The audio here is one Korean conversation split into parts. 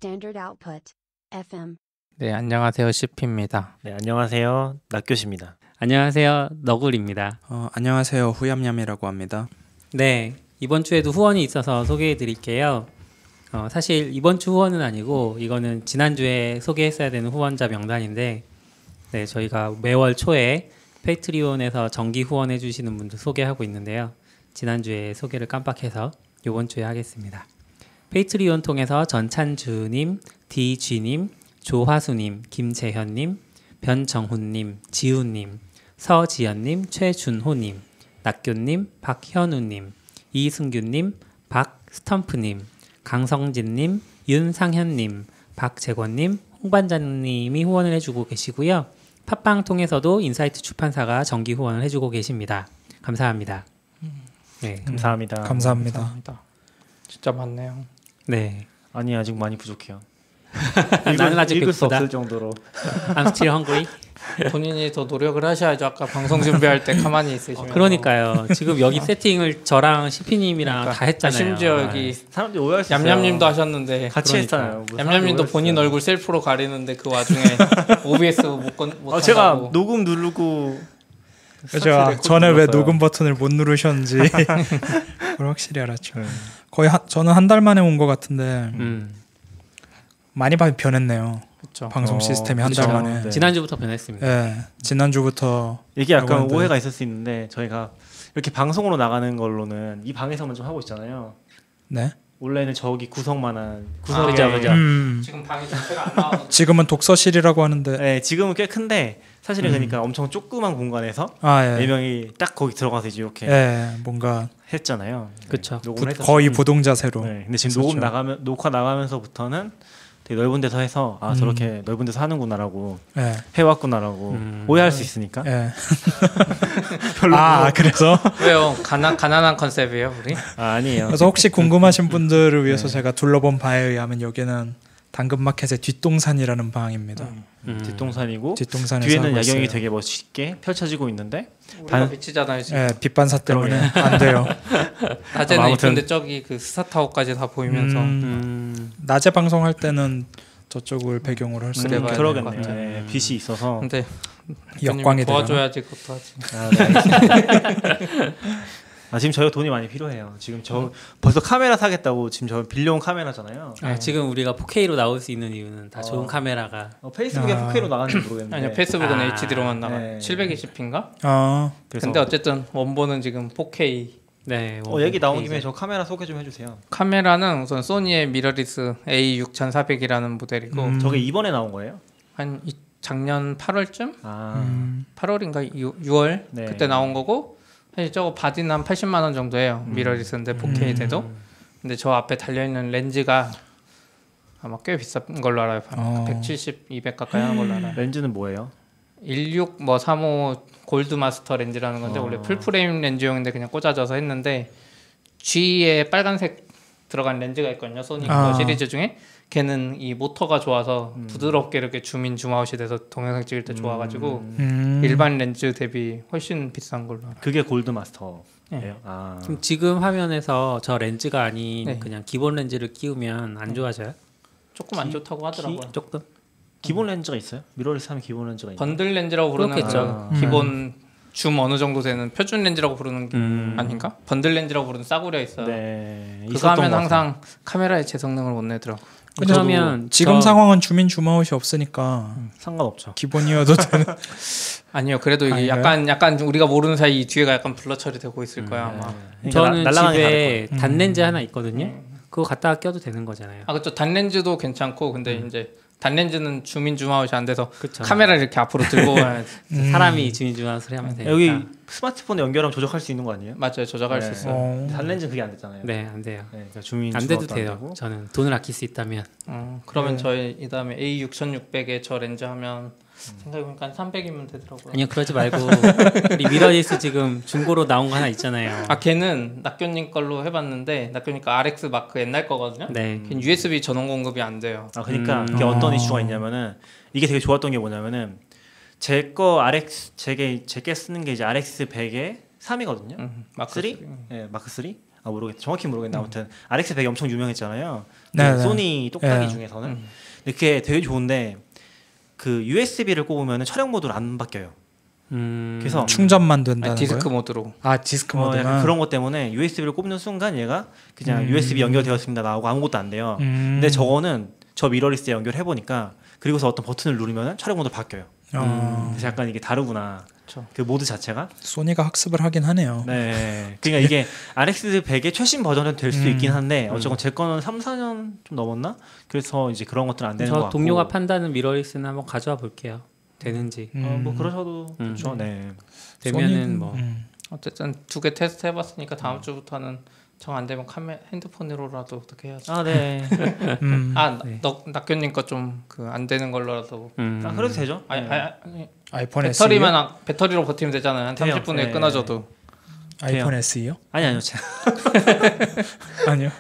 Standard Output FM. 네, 안녕하세요. CP입니다. 네, 안녕하세요. 낙교시입니다. 안녕하세요. 너굴입니다. 안녕하세요. 후얌얌이라고 합니다. 네, 이번 주에도 후원이 있어서 소개해 드릴게요. 사실 이번 주 후원은 아니고 이거는 지난주에 소개했어야 되는 후원자 명단인데 네, 저희가 매월 초에 페이트리온에서 정기 후원해 주시는 분들 소개하고 있는데요. 지난주에 소개를 깜빡해서 이번 주에 하겠습니다. 페이트리온 통해서 전찬주님, DG님, 조화수님, 김재현님, 변정훈님, 지훈님, 서지연님, 최준호님, 낙교님, 박현우님, 이승규님, 박스텀프님, 강성진님, 윤상현님, 박재권님, 홍반장님이 후원을 해주고 계시고요. 팟빵 통해서도 인사이트 출판사가 정기 후원을 해주고 계십니다. 감사합니다. 네, 감사합니다. 감사합니다. 진짜 많네요. 네. 아니 아직 많이 부족해요. 나는 아직 읽을 수 배고프다. 없을 정도로. I'm still hungry. 본인이 더 노력을 하셔야죠. 아까 방송 준비할 때 가만히 있으시면. 그러니까요. 지금 여기 세팅을 저랑 CP님이랑 그러니까. 다 했잖아요. 심지어 여기 사람들이 오해할 수 있어요. 얌얌님도 하셨는데 같이 그러니까. 했잖아요. 뭐 얌얌님도 사람들이 본인 오해했어요. 얼굴 셀프로 가리는데 그 와중에 OBS 못 제가 한다고. 녹음 누르고 그죠. 전에 왜 녹음 버튼을 못 누르셨는지 그걸 확실히 알았죠. 거의 저는 한 달 만에 온 것 같은데 많이 변했네요. 그쵸. 방송 시스템이 한 그쵸. 달 만에. 네. 지난주부터 변했습니다. 네, 지난주부터 이게 약간 하는데. 오해가 있을 수 있는데 저희가 이렇게 방송으로 나가는 걸로는 이 방에서만 좀 하고 있잖아요. 네. 원래는 저기 구석만한 그죠, 그죠. 지금 방이 전체가 안 나와서 지금은 독서실이라고 하는데 네, 지금은 꽤 큰데 사실은 그러니까 엄청 조그만 공간에서 네 예. 명이 딱 거기 들어가서 이제 이렇게 예, 뭔가 했잖아요. 네, 그쵸. 녹음을 해서 거의 좀- 부동 자세로. 네, 근데 지금 했었죠. 녹화 나가면서부터는 되게 넓은 데서 해서 저렇게 넓은 데서 하는구나라고 예. 해왔구나라고 오해할 수 있으니까 예. 별로 그래서 왜요? 가난한 컨셉이에요 우리? 아니에요. 그래서 혹시 궁금하신 분들을 위해서 제가 둘러본 바에 의하면 여기는 당근마켓의 뒷동산이라는 방입니다. 뒷동산이고 뒷동산에서 뒤에는 하고 야경이 있어요. 되게 멋있게 펼쳐지고 있는데 우리가 비치잖아요 지금. 예, 빛반사 때문에 안 돼요. 낮에는 아무튼- 이쁜데 저기 그 스타타워까지 다 보이면서 낮에 방송할 때는 저쪽을 배경으로 할 수 있는 그래봐야 그러겠네요. 될것 같아요. 네, 빛이 있어서 근데 역광이 되나? 도와줘야지 그것도 하지. 네, 알겠습니다. 지금 저희가 돈이 많이 필요해요. 지금 저 벌써 카메라 사겠다고 지금 저 빌려온 카메라잖아요. 지금 우리가 4K로 나올 수 있는 이유는 다 좋은 카메라가 페이스북에 4K로 나가는지 모르겠는데 아니요 페이스북은 HD로만 나가. 네. 720p인가? 그래서 근데 어쨌든 원본은 지금 4K. 네. 얘기 나온 김에 저 카메라 소개 좀 해주세요. 카메라는 우선 소니의 미러리스 A6400이라는 모델이고 저게 이번에 나온 거예요? 작년 8월쯤? 아 8월인가 6월 네. 그때 나온 거고 사실 저거 바디는 한 80만 원 정도예요. 미러리스인데 4K 돼도. 근데 저 앞에 달려 있는 렌즈가 아마 꽤 비싼 걸로 알아요. 170, 200 가까이 하는 걸로 알아요. 렌즈는 뭐예요? 16 뭐 35 골드 마스터 렌즈라는 건데 원래 풀프레임 렌즈용인데 그냥 꽂아져서 했는데 G에 빨간색 들어간 렌즈가 있거든요. 소니 거 시리즈 중에 걔는 이 모터가 좋아서 부드럽게 이렇게 줌인 줌아웃이 돼서 동영상 찍을 때 좋아가지고 일반 렌즈 대비 훨씬 비싼 걸로 알아요. 그게 골드 마스터예요? 네. 그럼 지금 화면에서 저 렌즈가 아닌 네. 그냥 기본 렌즈를 끼우면 안 좋아져요? 조금 안 좋다고 하더라고요. 조금? 기본 렌즈가 있어요? 미러리스 하면 기본 렌즈가 있나요? 번들 렌즈라고 부르는 그렇겠죠. 그 기본 줌 어느 정도 되는 표준 렌즈라고 부르는 게 아닌가? 번들 렌즈라고 부르는 싸구려 있어요. 네, 그거 있었던 하면 것 항상 카메라의 제 성능을 못 내더라고. 그러면 지금 상황은 주민 주마웃이 없으니까 같아요. 상관없죠. 기본이어도 되는. 아니요, 그래도 이게 아닌가요? 약간 우리가 모르는 사이 이 뒤에가 약간 블러 처리되고 있을 거야 아마. 그러니까 저는 날아가게 다를 집에 단렌즈 하나 있거든요. 그거 갖다가 껴도 되는 거잖아요. 그렇죠. 단렌즈도 괜찮고 근데 이제 단렌즈는 줌인 줌아웃이 안 돼서 그쵸. 카메라를 이렇게 앞으로 들고 와야 사람이 주민주만 소리 하면 되니까. 여기 스마트폰에 연결하면 조작할 수 있는 거 아니에요? 맞아요. 조작할 수 있어요. 단렌즈는 그게 안 됐잖아요. 네, 안 돼요. 그러니까 주민 안 돼도 주소도 돼요. 되고. 저는 돈을 아낄 수 있다면. 그러면 저희 이 다음에 A6600에 저 렌즈 하면 생각해보니까 한 300이면 되더라고요. 아니요, 그러지 말고 우리 미러리스 지금 중고로 나온 거 하나 있잖아요. 걔는 낙교님 걸로 해봤는데 낙교님 거 RX 마크 옛날 거거든요. 네. 걔는 USB 전원 공급이 안 돼요. 그러니까 이게 어떤 이슈가 있냐면은 이게 되게 좋았던 게 뭐냐면은 제 거 RX 제게 쓰는 게 이제 RX 100에 3이거든요. 마크 3? 3. 네, 마크 3. 모르겠 정확히 모르겠는데 아무튼 RX100이 엄청 유명했잖아요. 네, 네. 소니 똑딱이 네. 중에서는 이렇게 되게 좋은데 그 USB를 꼽으면 촬영 모드로 안 바뀌어요. 그래서 충전만 된다는 디스크 거예요? 모드로. 디스크 약간 모드만. 그런 것 때문에 USB를 꼽는 순간 얘가 그냥 USB 연결되었습니다 나오고 아무것도 안 돼요. 근데 저거는 저 미러리스에 연결해 보니까 그리고서 어떤 버튼을 누르면 촬영 모드 바뀌어요. 그래서 약간 이게 다르구나. 그쵸. 그 모드 자체가. 소니가 학습을 하긴 하네요. 네. 그러니까 이게 RX100의 최신 버전은 될 수 있긴 한데 어쨌건 제 거는 3, 4년 좀 넘었나? 그래서 이제 그런 것들은 안 되는 것 저 같고. 동료가 판다는 미러리스는 한번 가져와 볼게요. 되는지. 뭐 그러셔도 좋죠. 네. 되면은 뭐 어쨌든 2개 테스트 해봤으니까 다음 주부터는 정 안 되면 핸드폰으로라도 어떻게 해야지. 네. 낙교님 거 좀 그 안 되는 걸로라도. 그래도 되죠. 아니, 아이폰 배터리만 배터리로 버티면 되잖아요. 한 돼요. 30분에 네. 끊어져도. 아이폰 SE요? 아니요. 아니요.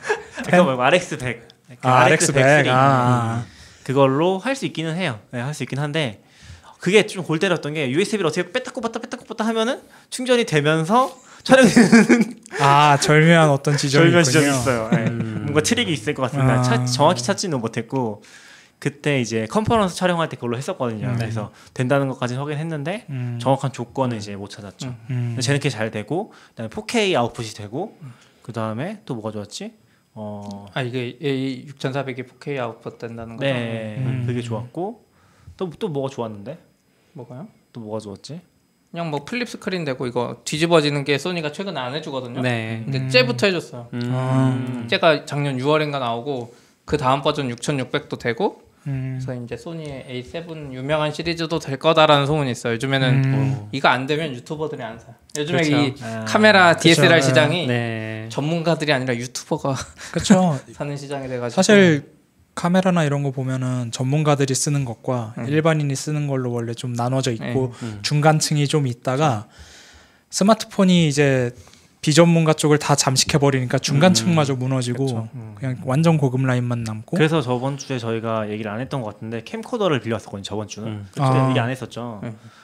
그거 말고 RX100. RX100. 그걸로 할 수 있기는 해요. 네, 할 수 있긴 한데 그게 좀 골 때렸던 게 USB를 어떻게 뺐다 꼽았다 하면은 충전이 되면서 촬영되는 절묘한 어떤 지점이 절묘한 있군요. 지점이 있어요. 네. 뭔가 트릭이 있을 것 같은데 정확히 찾지는 못했고 그때 이제 컨퍼런스 촬영할 때 그걸로 했었거든요. 그래서 된다는 것까지는 확인했는데 정확한 조건은 이제 못 찾았죠. 근데 쟤는 꽤 잘 되고 그다음에 4K 아웃풋이 되고 그 다음에 또 뭐가 좋았지? 이게 A6400이 4K 아웃풋 된다는 거. 네, 그게 좋았고 또 뭐가 좋았는데? 뭐가요? 또 뭐가 좋았지? 그냥 뭐 플립 스크린 되고 이거 뒤집어지는 게 소니가 최근에 안 해주거든요. 네. 근데 쟤부터 해줬어요. 쟤가 작년 6월인가 나오고 그 다음 버전 6600도 되고 그래서 이제 소니의 A7 유명한 시리즈도 될 거다라는 소문이 있어요. 요즘에는 이거 안 되면 유튜버들이 안 사. 요즘에 그렇죠. 이 카메라 DSLR 그렇죠. 시장이 네. 전문가들이 아니라 유튜버가 그렇죠. 사는 시장이 돼가지고 사실 카메라나 이런 거 보면은 전문가들이 쓰는 것과 일반인이 쓰는 걸로 원래 좀 나눠져 있고 중간층이 좀 있다가 스마트폰이 이제 비전문가 쪽을 다 잠식해 버리니까 중간층마저 무너지고 그냥 완전 고급 라인만 남고. 그래서 저번 주에 저희가 얘기를 안 했던 것 같은데 캠코더를 빌려왔었거든요. 저번 주는 그때 얘기 안 했었죠.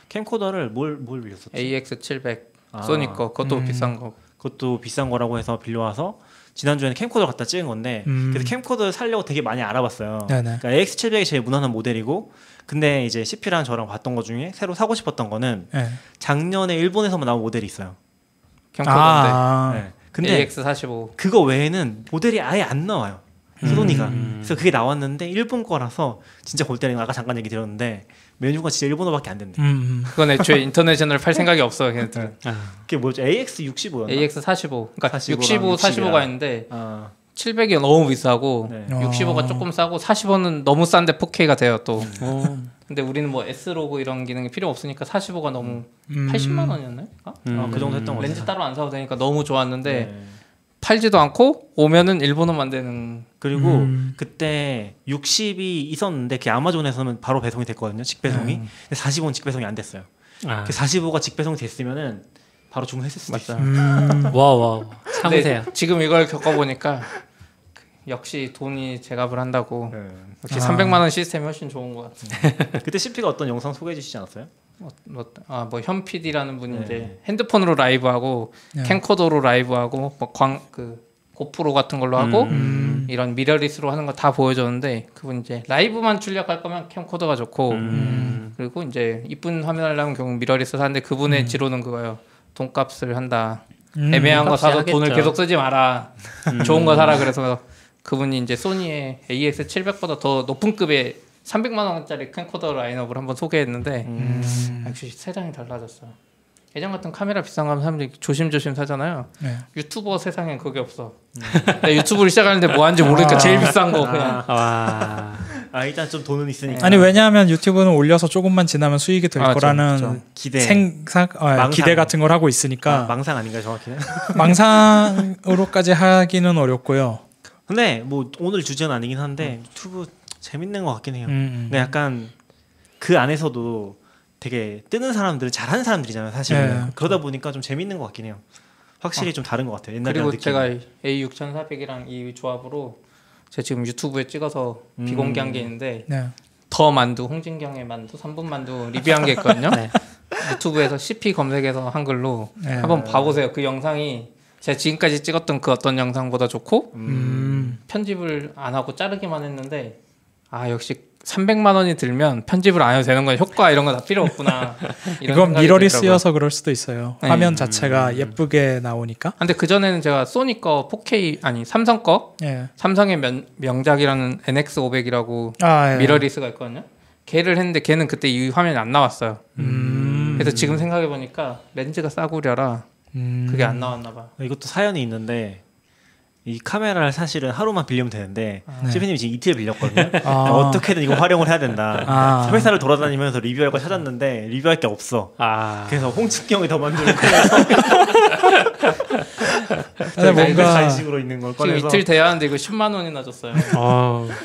캠코더를 뭘 빌렸었지? AX700 소니 거 그것도 비싼 거. 그것도 비싼 거라고 해서 빌려와서 지난주에는 캠코더 갖다 찍은 건데 그래서 캠코더를 살려고 되게 많이 알아봤어요. 네네. 그러니까 AX700이 제일 무난한 모델이고 근데 이제 CP랑 저랑 봤던 것 중에 새로 사고 싶었던 거는 네. 작년에 일본에서만 나온 모델이 있어요. 캠코더인데 네. 근데 AX45 그거 외에는 모델이 아예 안 나와요. 소니가. 그래서 그게 나왔는데 일본 거라서 진짜 골 때리는 거. 아까 잠깐 얘기 드렸는데 메뉴가 진짜 일본어밖에 안 된대. 그건 애초에 인터내셔널 팔 생각이 없어 걔네들. 그게 뭐였죠? AX65였나? AX45 그러니까 45랑 65, 45가 60이랑. 있는데 아, 700이 너무 비싸고 네. 65가 조금 싸고 45는 너무 싼데 4K가 돼요 또. 오. 근데 우리는 뭐 S로고 이런 기능이 필요 없으니까 45가 너무 80만 원이었나요? 그 정도 했던 거 같아요. 렌즈 따로 안 사도 되니까 너무 좋았는데 네. 팔지도 않고 오면은 일본어만 되는. 그리고 그때 60이 있었는데 그 아마존에서는 바로 배송이 됐거든요. 직배송이. 근데 45는 직배송이 안 됐어요. 그 45가 직배송이 됐으면은 바로 주문했을 수도 있어요. 와 참으세요. 근데 지금 이걸 겪어보니까 역시 돈이 제값을 한다고. 네. 역시 300만 원 시스템이 훨씬 좋은 것 같아요. 그때 CP가 어떤 영상 소개해 주시지 않았어요? 뭐 현 PD라는 분이 네. 이제 핸드폰으로 라이브하고 캠코더로 라이브하고 뭐 고프로 같은 걸로 하고 이런 미러리스로 하는 거 다 보여줬는데 그분 이제 라이브만 출력할 거면 캠코더가 좋고 그리고 이제 이쁜 화면 하려면 결국 미러리스 사는데 그분의 지로는 그거예요. 돈값을 한다. 애매한 거 사서 하겠죠. 돈을 계속 쓰지 마라. 좋은 거 사라. 그래서 그분이 이제 소니의 AX700보다 더 높은 급의 300만 원짜리 캠코더 라인업을 한번 소개했는데 역시 세상이 달라졌어. 예전 같은 카메라 비싼 거 하면 사람들이 조심조심 사잖아요. 네. 유튜버 세상엔 그게 없어. 나 유튜브를 시작하는데 뭐 하는지 모르니까 제일 비싼 거 그냥. 와. 일단 좀 돈은 있으니까. 아니 왜냐하면 유튜브는 올려서 조금만 지나면 수익이 될 거라는 그렇죠. 기대. 망상. 기대 같은 걸 하고 있으니까 망상 아닌가요, 정확히는? 망상으로까지 하기는 어렵고요. 근데 뭐 오늘 주제는 아니긴 한데 유튜브 재밌는 것 같긴 해요. 근데 약간 그 안에서도 되게 뜨는 사람들은 잘하는 사람들이잖아요, 사실은. 네. 그러다 보니까 좀 재밌는 것 같긴 해요. 확실히 좀 다른 것 같아요. 옛날이랑 그리고 느낌이. 제가 A6400이랑 이 조합으로 제가 지금 유튜브에 찍어서 비공개한 게 있는데 네. 더 만두 홍진경의 만두 3분 만두 리뷰한 게 있거든요. 네. 유튜브에서 CP 검색해서 한글로 네. 한번 봐보세요. 그 영상이 제가 지금까지 찍었던 그 어떤 영상보다 좋고 편집을 안 하고 자르기만 했는데 역시 300만 원이 들면 편집을 안 해도 되는 건 효과 이런 거 다 필요 없구나. 이건 미러리스여서 그럴 수도 있어요. 네. 화면 자체가 예쁘게 나오니까. 근데 그 전에는 제가 소니 거 4K 아니 삼성 거 삼성의 명작이라는 NX500이라고 미러리스가 있거든요. 걔를 했는데 걔는 그때 이 화면이 안 나왔어요. 그래서 지금 생각해 보니까 렌즈가 싸구려라 그게 안 나왔나 봐. 이것도 사연이 있는데 이 카메라를 사실은 하루만 빌리면 되는데 CP님이 지금 이틀 빌렸거든요. 어떻게든 이거 활용을 해야 된다. 회사를 돌아다니면서 리뷰할 거 찾았는데 리뷰할 게 없어. 그래서 홍측경이 더 만들고 근데 뭔가 간식으로 있는 걸 꺼내서 지금 이틀 돼야 하는데 이거 10만 원이나 줬어요.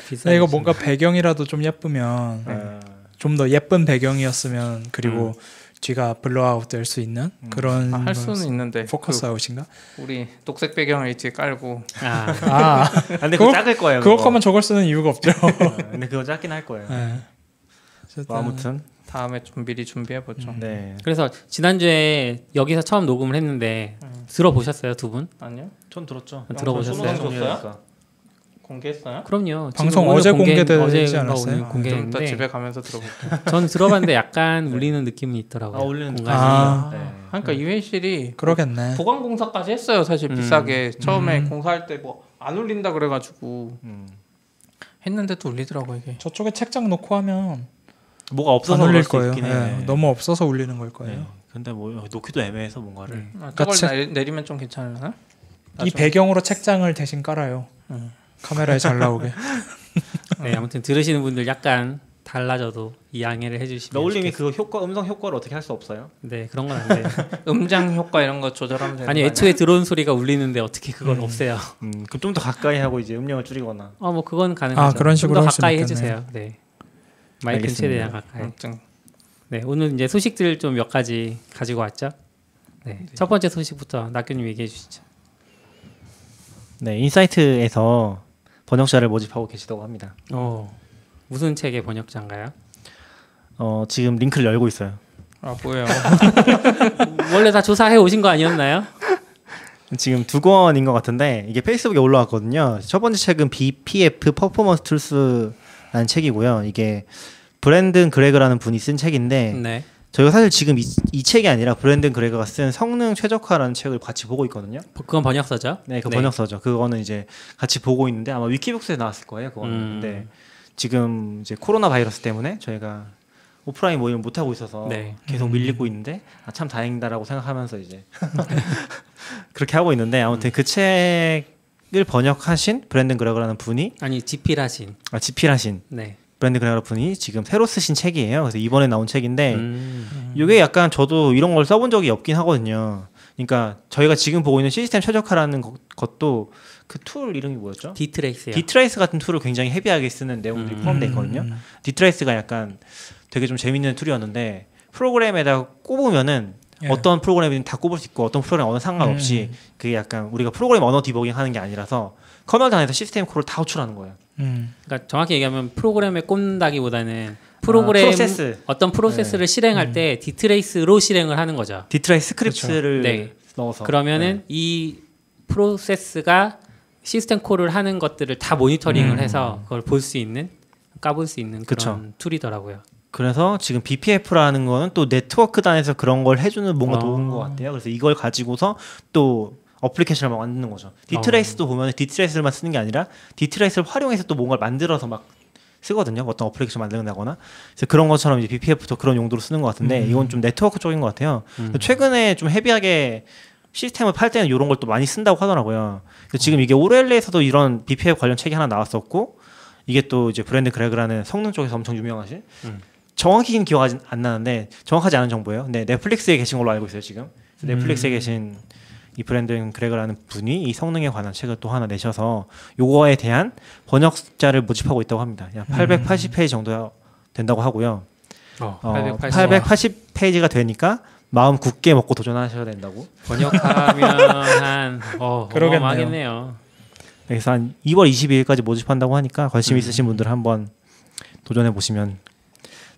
비싸. 이거 뭔가 배경이라도 좀 예쁘면 좀 더 예쁜 배경이었으면 그리고 뒤가 블러아웃 될 수 있는 그런 할 수는 있는데 포커스 아웃인가? 우리 녹색 배경을 뒤에 깔고 근데 그거 작을 거예요. 그거 거면 저걸 쓰는 이유가 없죠. 근데 그거 작긴 할 거예요. 뭐 아무튼 다음에 좀 미리 준비해 보죠. 네. 그래서 지난주에 여기서 처음 녹음을 했는데 들어보셨어요, 두 분? 아니요. 전 들었죠. 들어보셨어요? 줬어요? 공개했어요? 그럼요. 방송 어제 공개되지 않았어요? 좀 공개했는데 집에 가면서 들어볼게요. 저는 들어봤는데 약간 울리는 느낌이 있더라고요. 울리는 공간이. 그러니까 이 회실이 그러겠네. 보강 공사까지 했어요. 사실 비싸게 처음에 공사할 때 뭐 안 울린다 그래가지고 했는데도 울리더라고 이게. 저쪽에 책장 놓고 하면 뭐가 없어서 울릴 거예요. 너무 없어서 울리는 걸 거예요. 근데 뭐 놓기도 애매해서 뭔가를. 저걸 내리면 좀 괜찮으려나? 이 배경으로 책장을 대신 깔아요. 카메라에 잘 나오게. 네, 아무튼 들으시는 분들 약간 달라져도 이해를 해주시면. 너울님이 그 음성 효과를 어떻게 할 수 없어요? 네, 그런 건 안 돼요. 음장 효과 이런 거 조절하면 되는 아니 애초에 들어온 소리가 울리는데 어떻게 그걸 없애요? 그럼 좀 더 가까이 하고 이제 음량을 줄이거나. 뭐 그건 가능하죠. 그런 식으로 좀 더 가까이 해주세요. 네, 마이크는 최대한 가까이. 네, 오늘 이제 소식들 좀 몇 가지 가지고 왔죠. 네, 첫 번째 소식부터 낙교님 얘기해 주시죠. 네, 인사이트에서 번역자를 모집하고 계시다고 합니다. 무슨 책의 번역자인가요? 지금 링크를 열고 있어요. 뭐예요? 원래 다 조사해 오신 거 아니었나요? 지금 2권인 것 같은데 이게 페이스북에 올라왔거든요. 첫 번째 책은 BPF 퍼포먼스 툴스라는 책이고요. 이게 브랜든 그레그라는 분이 쓴 책인데 네. 저희가 사실 지금 이 책이 아니라 브랜든 그레그가 쓴 성능 최적화라는 책을 같이 보고 있거든요. 그건 번역서죠? 네, 번역서죠. 그거는 이제 같이 보고 있는데 아마 위키북스에 나왔을 거예요. 그거는. 근데 지금 이제 코로나 바이러스 때문에 저희가 오프라인 모임을 못 하고 있어서 계속 밀리고 있는데 참 다행이다라고 생각하면서 이제 그렇게 하고 있는데 아무튼 그 책을 번역하신 브랜든 그레그라는 분이 집필하신 네. 브랜든 그레그 분이 지금 새로 쓰신 책이에요. 그래서 이번에 나온 책인데 이게 약간 저도 이런 걸 써본 적이 없긴 하거든요. 그러니까 저희가 지금 보고 있는 시스템 최적화라는 것도 그 툴 이름이 뭐였죠? 디트레이스요. 디트레이스 같은 툴을 굉장히 헤비하게 쓰는 내용들이 포함되어 있거든요. 디트레이스가 약간 되게 좀 재밌는 툴이었는데 프로그램에다 꼽으면은 어떤 프로그램이든 다 꼽을 수 있고 어떤 프로그램 언어 상관없이 그게 약간 우리가 프로그램 언어 디버깅 하는 게 아니라서 커널 단에서 시스템 콜을 다 호출하는 거예요. 그러니까 정확히 얘기하면 프로그램에 꼽는다기보다는 프로그램 어떤 프로세스를 실행할 때 디트레이스로 실행을 하는 거죠. 디트레이스 스크립트를 넣어서 그러면은 이 프로세스가 시스템 콜을 하는 것들을 다 모니터링을 해서 그걸 볼 수 있는 까볼 수 있는 그런 툴이더라고요. 그래서 지금 BPF라는 거는 또 네트워크 단에서 그런 걸 해주는 뭔가 도구인 것 같아요. 그래서 이걸 가지고서 또 어플리케이션을 막 만드는 거죠. 디트레이스도 보면 디트레이스만 쓰는 게 아니라 디트레이스를 활용해서 또 뭔가를 만들어서 막 쓰거든요. 어떤 어플리케이션 만든다거나. 그래서 그런 것처럼 이제 BPF도 그런 용도로 쓰는 것 같은데 이건 좀 네트워크 쪽인 것 같아요. 최근에 좀 헤비하게 시스템을 팔 때는 이런 걸 또 많이 쓴다고 하더라고요. 지금 이게 오렐레에서도 이런 BPF 관련 책이 하나 나왔었고 이게 또 이제 브랜든 그레그라는 성능 쪽에서 엄청 유명하신 정확히는 기억하지 안 나는데 정확하지 않은 정보예요. 네, 넷플릭스에 계신 걸로 알고 있어요 지금. 넷플릭스에 계신 이 브랜든 그레그라는 분이 이 성능에 관한 책을 또 하나 내셔서 요거에 대한 번역자를 모집하고 있다고 합니다. 880페이지 정도 된다고 하고요. 880페이지가 되니까 마음 굳게 먹고 도전하셔야 된다고. 번역하면 한 어마어마하겠네요. 그래서 한 2월 22일까지 모집한다고 하니까 관심 있으신 분들 한번 도전해 보시면.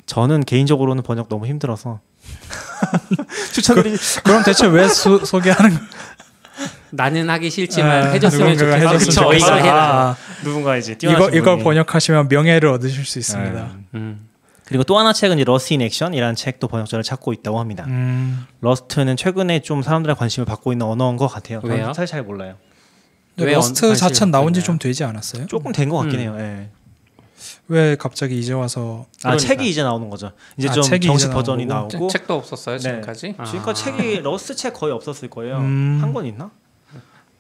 저는 개인적으로는 번역 너무 힘들어서 추천드리. 그럼 대체 왜 소개하는? 나는 하기 싫지만 해줬으면 누군가가 좋겠어. 해줬으면 저희가 좋겠어. 해라. 누군가 이제 이걸 번역하시면 명예를 얻으실 수 있습니다. 그리고 또 하나 책은 이제 러스트 인 액션이라는 책도 번역자를 찾고 있다고 합니다. 러스트는 최근에 좀 사람들의 관심을 받고 있는 언어인 것 같아요. 왜요? 저는 사실 잘 몰라요. 근데 러스트 자체는 나온 지 좀 되지 않았어요? 조금 된 것 같긴 해요. 예. 왜 갑자기 이제 와서 책이 이제 나오는 거죠. 이제 좀 책이 정식 이제 버전이 나오고. 나오고 책도 없었어요 지금까지? 지금까지 책이 러스트 책 거의 없었을 거예요. 한 권 있나?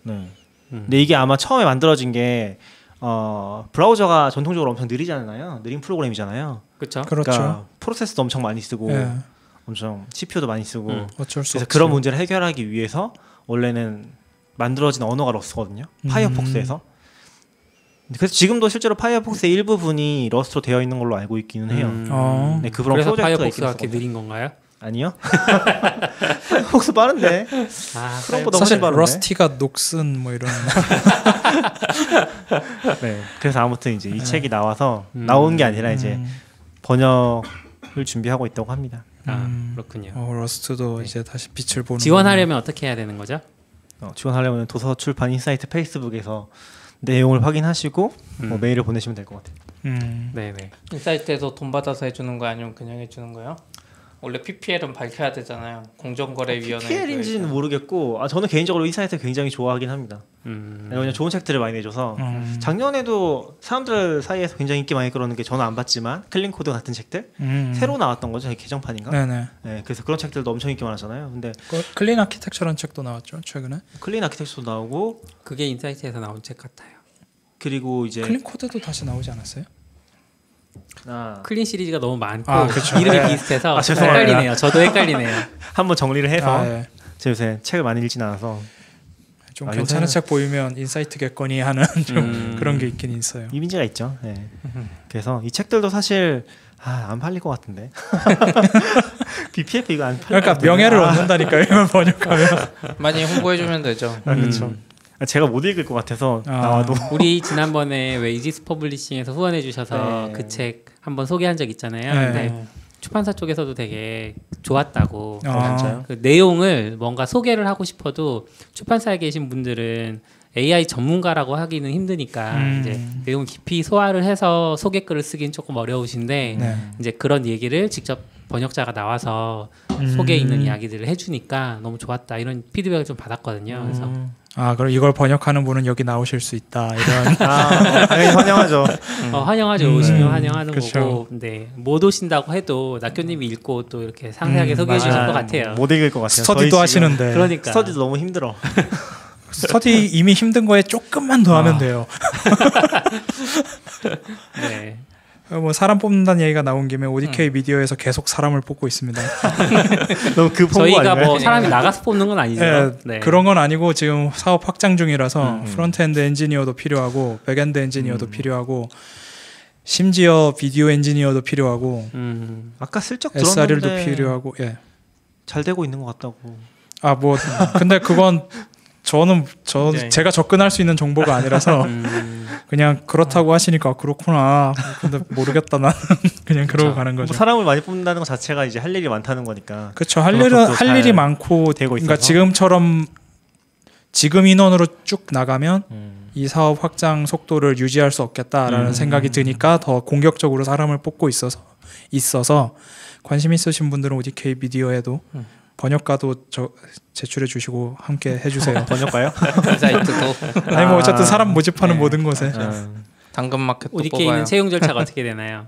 네. 근데 이게 아마 처음에 만들어진 게 브라우저가 전통적으로 엄청 느리잖아요. 느린 프로그램이잖아요. 그렇죠. 그러니까 프로세스도 엄청 많이 쓰고 예. 엄청 CPU도 많이 쓰고 어쩔 수 그래서 없죠. 그런 문제를 해결하기 위해서 원래는 만들어진 언어가 러스트거든요. 파이어폭스에서. 그래서 지금도 실제로 파이어폭스의 일부분이 러스트로 되어 있는 걸로 알고 있기는 해요. 네, 그런 그래서 프로젝트가 파이어폭스가 있긴 그렇게 느린 건가요? 아니요. 파이어폭스 빠른데. 크롬보다 사실 훨씬 빠른데. 러스티가 녹슨 뭐 이런. 네. 그래서 아무튼 이제 이 책이 나와서 나온 게 아니라 이제 번역을 준비하고 있다고 합니다. 그렇군요. 러스트도 이제 다시 빛을 보는. 지원하려면 어떻게 해야 되는 거죠? 지원하려면 도서 출판 인사이트 페이스북에서 내용을 확인하시고 메일을 보내시면 될 것 같아요. 네네. 인사이트에서 돈 받아서 해주는 거 아니면 그냥 해주는 거요? 원래 PPL은 밝혀야 되잖아요. 공정거래위원회. PPL인지는 모르겠고 저는 개인적으로 인사이트 굉장히 좋아하긴 합니다. 왜냐면 좋은 책들을 많이 내줘서 작년에도 사람들 사이에서 굉장히 인기 많이 끌었는 게 저는 안 봤지만 클린코드 같은 책들 새로 나왔던 거죠. 개정판인가? 네네. 네, 그래서 그런 책들도 엄청 인기 많았잖아요. 근데 클린 아키텍처라는 책도 나왔죠 최근에. 클린 아키텍처도 나오고 그게 인사이트에서 나온 책 같아요. 그리고 이제 클린 코드도 다시 나오지 않았어요? 클린 시리즈가 너무 많고 그렇죠. 이름이 비슷해서 죄송합니다. 헷갈리네요. 저도 헷갈리네요. 한번 정리를 해서 예. 제가 요새 책을 많이 읽진 않아서 좀 괜찮은 책 보이면 인사이트겠거니 하는 좀 그런 게 있긴 있어요. 이미지가 있죠. 네. 그래서 이 책들도 사실 안 팔릴 것 같은데. BPF 이거 안 팔릴 그러니까 명예를 얻는다니까요. 이걸 번역하면. 많이 홍보해주면 되죠. 그렇죠. 제가 못 읽을 것 같아서 나와도. 우리 지난번에 왜 이지스 퍼블리싱에서 후원해 주셔서 네. 그 책 한번 소개한 적 있잖아요. 네. 근데 출판사 쪽에서도 되게 좋았다고. 진짜요? 그 내용을 뭔가 소개를 하고 싶어도 출판사에 계신 분들은 AI 전문가라고 하기는 힘드니까 이제 내용 깊이 소화를 해서 소개글을 쓰긴 조금 어려우신데 네. 이제 그런 얘기를 직접 번역자가 나와서 속에 있는 이야기들을 해주니까 너무 좋았다 이런 피드백을 좀 받았거든요. 그래서 그럼 이걸 번역하는 분은 여기 나오실 수 있다 이런. 당연히 환영하죠. 환영하죠. 오시면 환영하는 그쵸. 거고. 근데 못 오신다고 해도 낙교님이 읽고 또 이렇게 상세하게 소개해 주실 것 같아요. 못 읽을 것 같아요. 스터디도 하시는데. 그러니까 스터디도 너무 힘들어. 스터디 이미 힘든 거에 조금만 더 하면 돼요. 네. 뭐 사람 뽑는다는 얘기가 나온 김에 ODK 미디어에서 계속 사람을 뽑고 있습니다. 너무 급 홍보 저희가 아닌가요? 뭐 사람이 나가서 뽑는 건 아니죠. 네, 네. 그런 건 아니고 지금 사업 확장 중이라서 프론트엔드 엔지니어도 필요하고 백엔드 엔지니어도 필요하고 심지어 비디오 엔지니어도 필요하고 아까 슬쩍 SRL도 들었는데 필요하고 잘 되고 있는 것 같다고. 뭐 근데 그건 네. 제가 접근할 수 있는 정보가 아니라서 그냥 그렇다고 하시니까 그렇구나. 근데 모르겠다 나는 그냥 그러고 가는 거죠. 뭐 사람을 많이 뽑는다는 것 자체가 이제 할 일이 많다는 거니까. 그렇죠. 할 일이 많고 되고 있어서. 그러니까 지금처럼 지금 인원으로 쭉 나가면 이 사업 확장 속도를 유지할 수 없겠다라는 생각이 드니까 더 공격적으로 사람을 뽑고 있어서 관심 있으신 분들은 ODK 미디어에도 번역가도 제출해 주시고 함께 해주세요. 번역가요? 인사이트도 아니 뭐 어쨌든 사람 모집하는 모든 곳에 당근마켓도 ODK는 뽑아요. 채용 절차가 어떻게 되나요?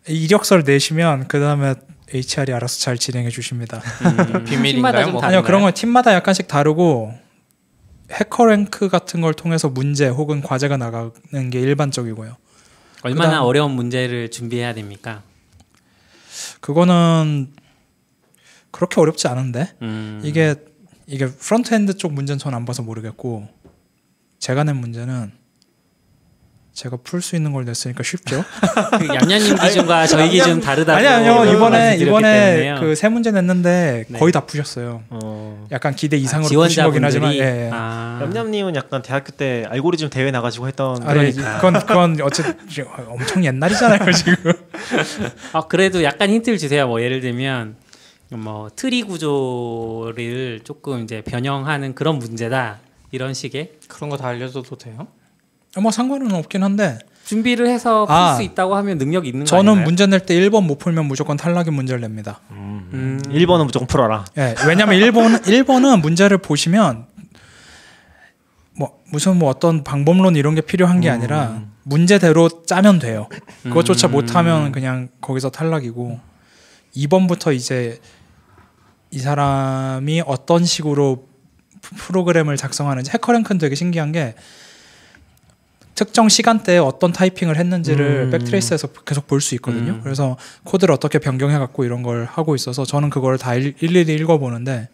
이력서를 내시면 그 다음에 HR이 알아서 잘 진행해 주십니다. 팀마다 비밀인가요? 좀 뭐? 다른가요? 아니요 그런 건 팀마다 약간씩 다르고 해커랭크 같은 걸 통해서 문제 혹은 과제가 나가는 게 일반적이고요. 얼마나 어려운 문제를 준비해야 됩니까? 그거는 그렇게 어렵지 않은데 이게 프론트엔드 쪽 문제는 전 안 봐서 모르겠고 제가 낸 문제는 제가 풀 수 있는 걸 냈으니까 쉽죠. 그 얌얌님 기준과 저희 기준 다르다고. 아니요 이번에 때문에요. 그 세 문제 냈는데 네. 거의 다 푸셨어요. 약간 기대 이상으로 푸신 거긴 하지만 지원자분들이 얌얌님은 약간 대학교 때 알고리즘 대회 나가지고 했던. 그건 어쨌든 엄청 옛날이잖아요 지금. 그래도 약간 힌트를 주세요. 뭐 예를 들면 뭐 트리 구조를 조금 이제 변형하는 그런 문제다 이런 식의 그런 거 다 알려줘도 돼요? 뭐 상관은 없긴 한데 준비를 해서 풀 수 있다고 하면 능력이 있는 거 저는 아닌가요? 문제 낼 때 1번 못 풀면 무조건 탈락의 문제를 냅니다. 1번은 무조건 풀어라. 예, 왜냐면 1번은 문제를 보시면 뭐 무슨 뭐 어떤 방법론 이런 게 필요한 게 아니라 문제대로 짜면 돼요. 그것조차 못하면 그냥 거기서 탈락이고 2번부터 이제 이 사람이 어떤 식으로 프로그램을 작성하는지 해커랭크는 되게 신기한 게 특정 시간대에 어떤 타이핑을 했는지를 백트레이스해서 계속 볼 수 있거든요. 그래서 코드를 어떻게 변경해 갖고 이런 걸 하고 있어서 저는 그걸 다 일일이 읽어보는데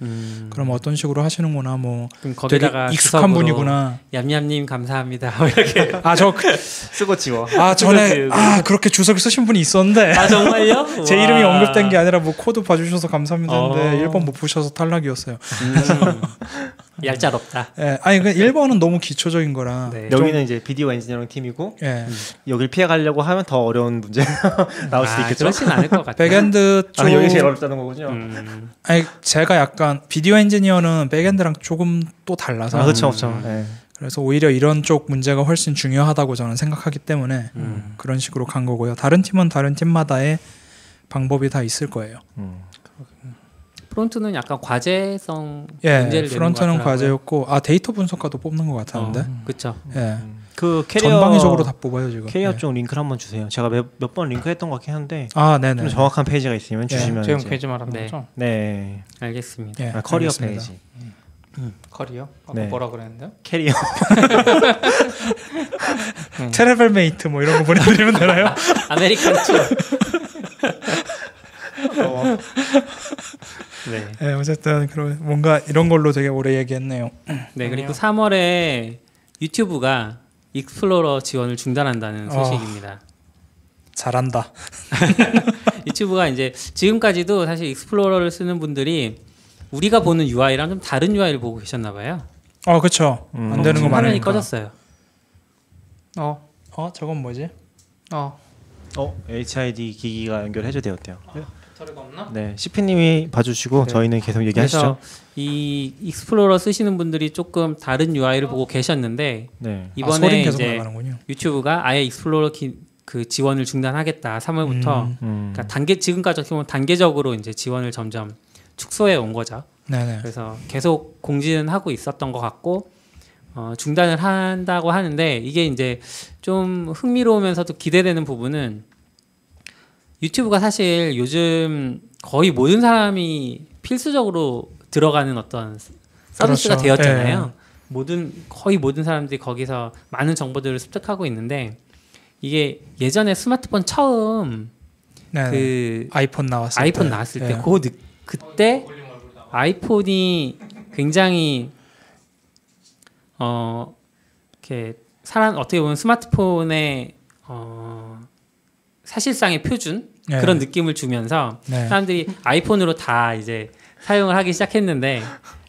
그럼 어떤 식으로 하시는구나 뭐 그럼 되게 거기다가 익숙한 분이구나. 얌얌님 감사합니다. 뭐 이렇게 저 쓰고 지워. 전에 그렇게 주석을 쓰신 분이 있었는데 아 정말요? 제 이름이 언급된 게 아니라 뭐 코드 봐주셔서 감사합니다 했는데 1번 못 보셔서 탈락이었어요. 얄짤없다. 예, 아니 그 1번은 너무 기초적인 거라. 네. 여기는 이제 비디오 엔지니어링 팀이고 예. 여기를 피해가려고 하면 더 어려운 문제 나올 수도 있겠죠. 그렇진 않을 것 같아요. 백엔드 쪽 여기 제일 어렵다는 거군요. 아니 제가 약간 비디오 엔지니어는 백엔드랑 조금 또 달라서 그렇죠, 그렇죠. 네. 그래서 오히려 이런 쪽 문제가 훨씬 중요하다고 저는 생각하기 때문에 그런 식으로 간 거고요. 다른 팀은 다른 팀마다의 방법이 다 있을 거예요. 프론트는 약간 과제성 예, 문제를 프론트는 과제였고 데이터 분석가도 뽑는 것 같았는데. 그렇죠. 예. 그 캐리어 전방위적으로 다 뽑아요 지금. 캐리어 예. 쪽 링크를 한번 주세요. 제가 몇 번 링크했던 것 같긴 한데 네네. 좀 정확한 페이지가 있으면 주시면 제형 이제. 페이지 말하는 네. 거죠? 네. 알겠습니다. 예, 커리어 알겠습니다. 페이지. 커리어? 아까 네. 뭐라 그랬는데요? 캐리어. 테레벨 메이트 뭐 이런 거 보내드리면 되나요? 아메리칸 투어. 네. 네, 어쨌든 그런 뭔가 이런 걸로 되게 오래 얘기했네요. 네, 그리고 3월에 유튜브가 익스플로러 지원을 중단한다는 소식입니다. 잘한다. 유튜브가 이제 지금까지도 사실 익스플로러를 쓰는 분들이 우리가 보는 UI랑 좀 다른 UI를 보고 계셨나 봐요. 그렇죠. 안 되는 거 지금 화면이 많으니까. 꺼졌어요. 저건 뭐지? HID 기기가 연결해줘야 되었대요. 소리가 없나? 네, CP님이 봐주시고 네. 저희는 계속 얘기하시죠. 그래서 이 익스플로러 쓰시는 분들이 조금 다른 UI를 보고 계셨는데 네. 이번에 소리는 계속 이제 나가는군요. 유튜브가 아예 익스플로러 그 지원을 중단하겠다. 3월부터 그러니까 지금까지 어떻게 보면 단계적으로 이제 지원을 점점 축소해 온 거죠. 네네. 그래서 계속 공지는 하고 있었던 것 같고 중단을 한다고 하는데 이게 이제 좀 흥미로우면서도 기대되는 부분은 유튜브가 사실 요즘 거의 모든 사람이 필수적으로 들어가는 어떤 서비스가 그렇죠. 되었잖아요. 거의 모든 사람들이 거기서 많은 정보들을 습득하고 있는데 이게 예전에 스마트폰 처음 네네. 그 아이폰 나왔을 아이폰 때. 나왔을 예. 때 그때 아이폰이 굉장히 이렇게 어떻게 보면 스마트폰의 사실상의 표준 네. 그런 느낌을 주면서 네. 사람들이 아이폰으로 다 이제 사용을 하기 시작했는데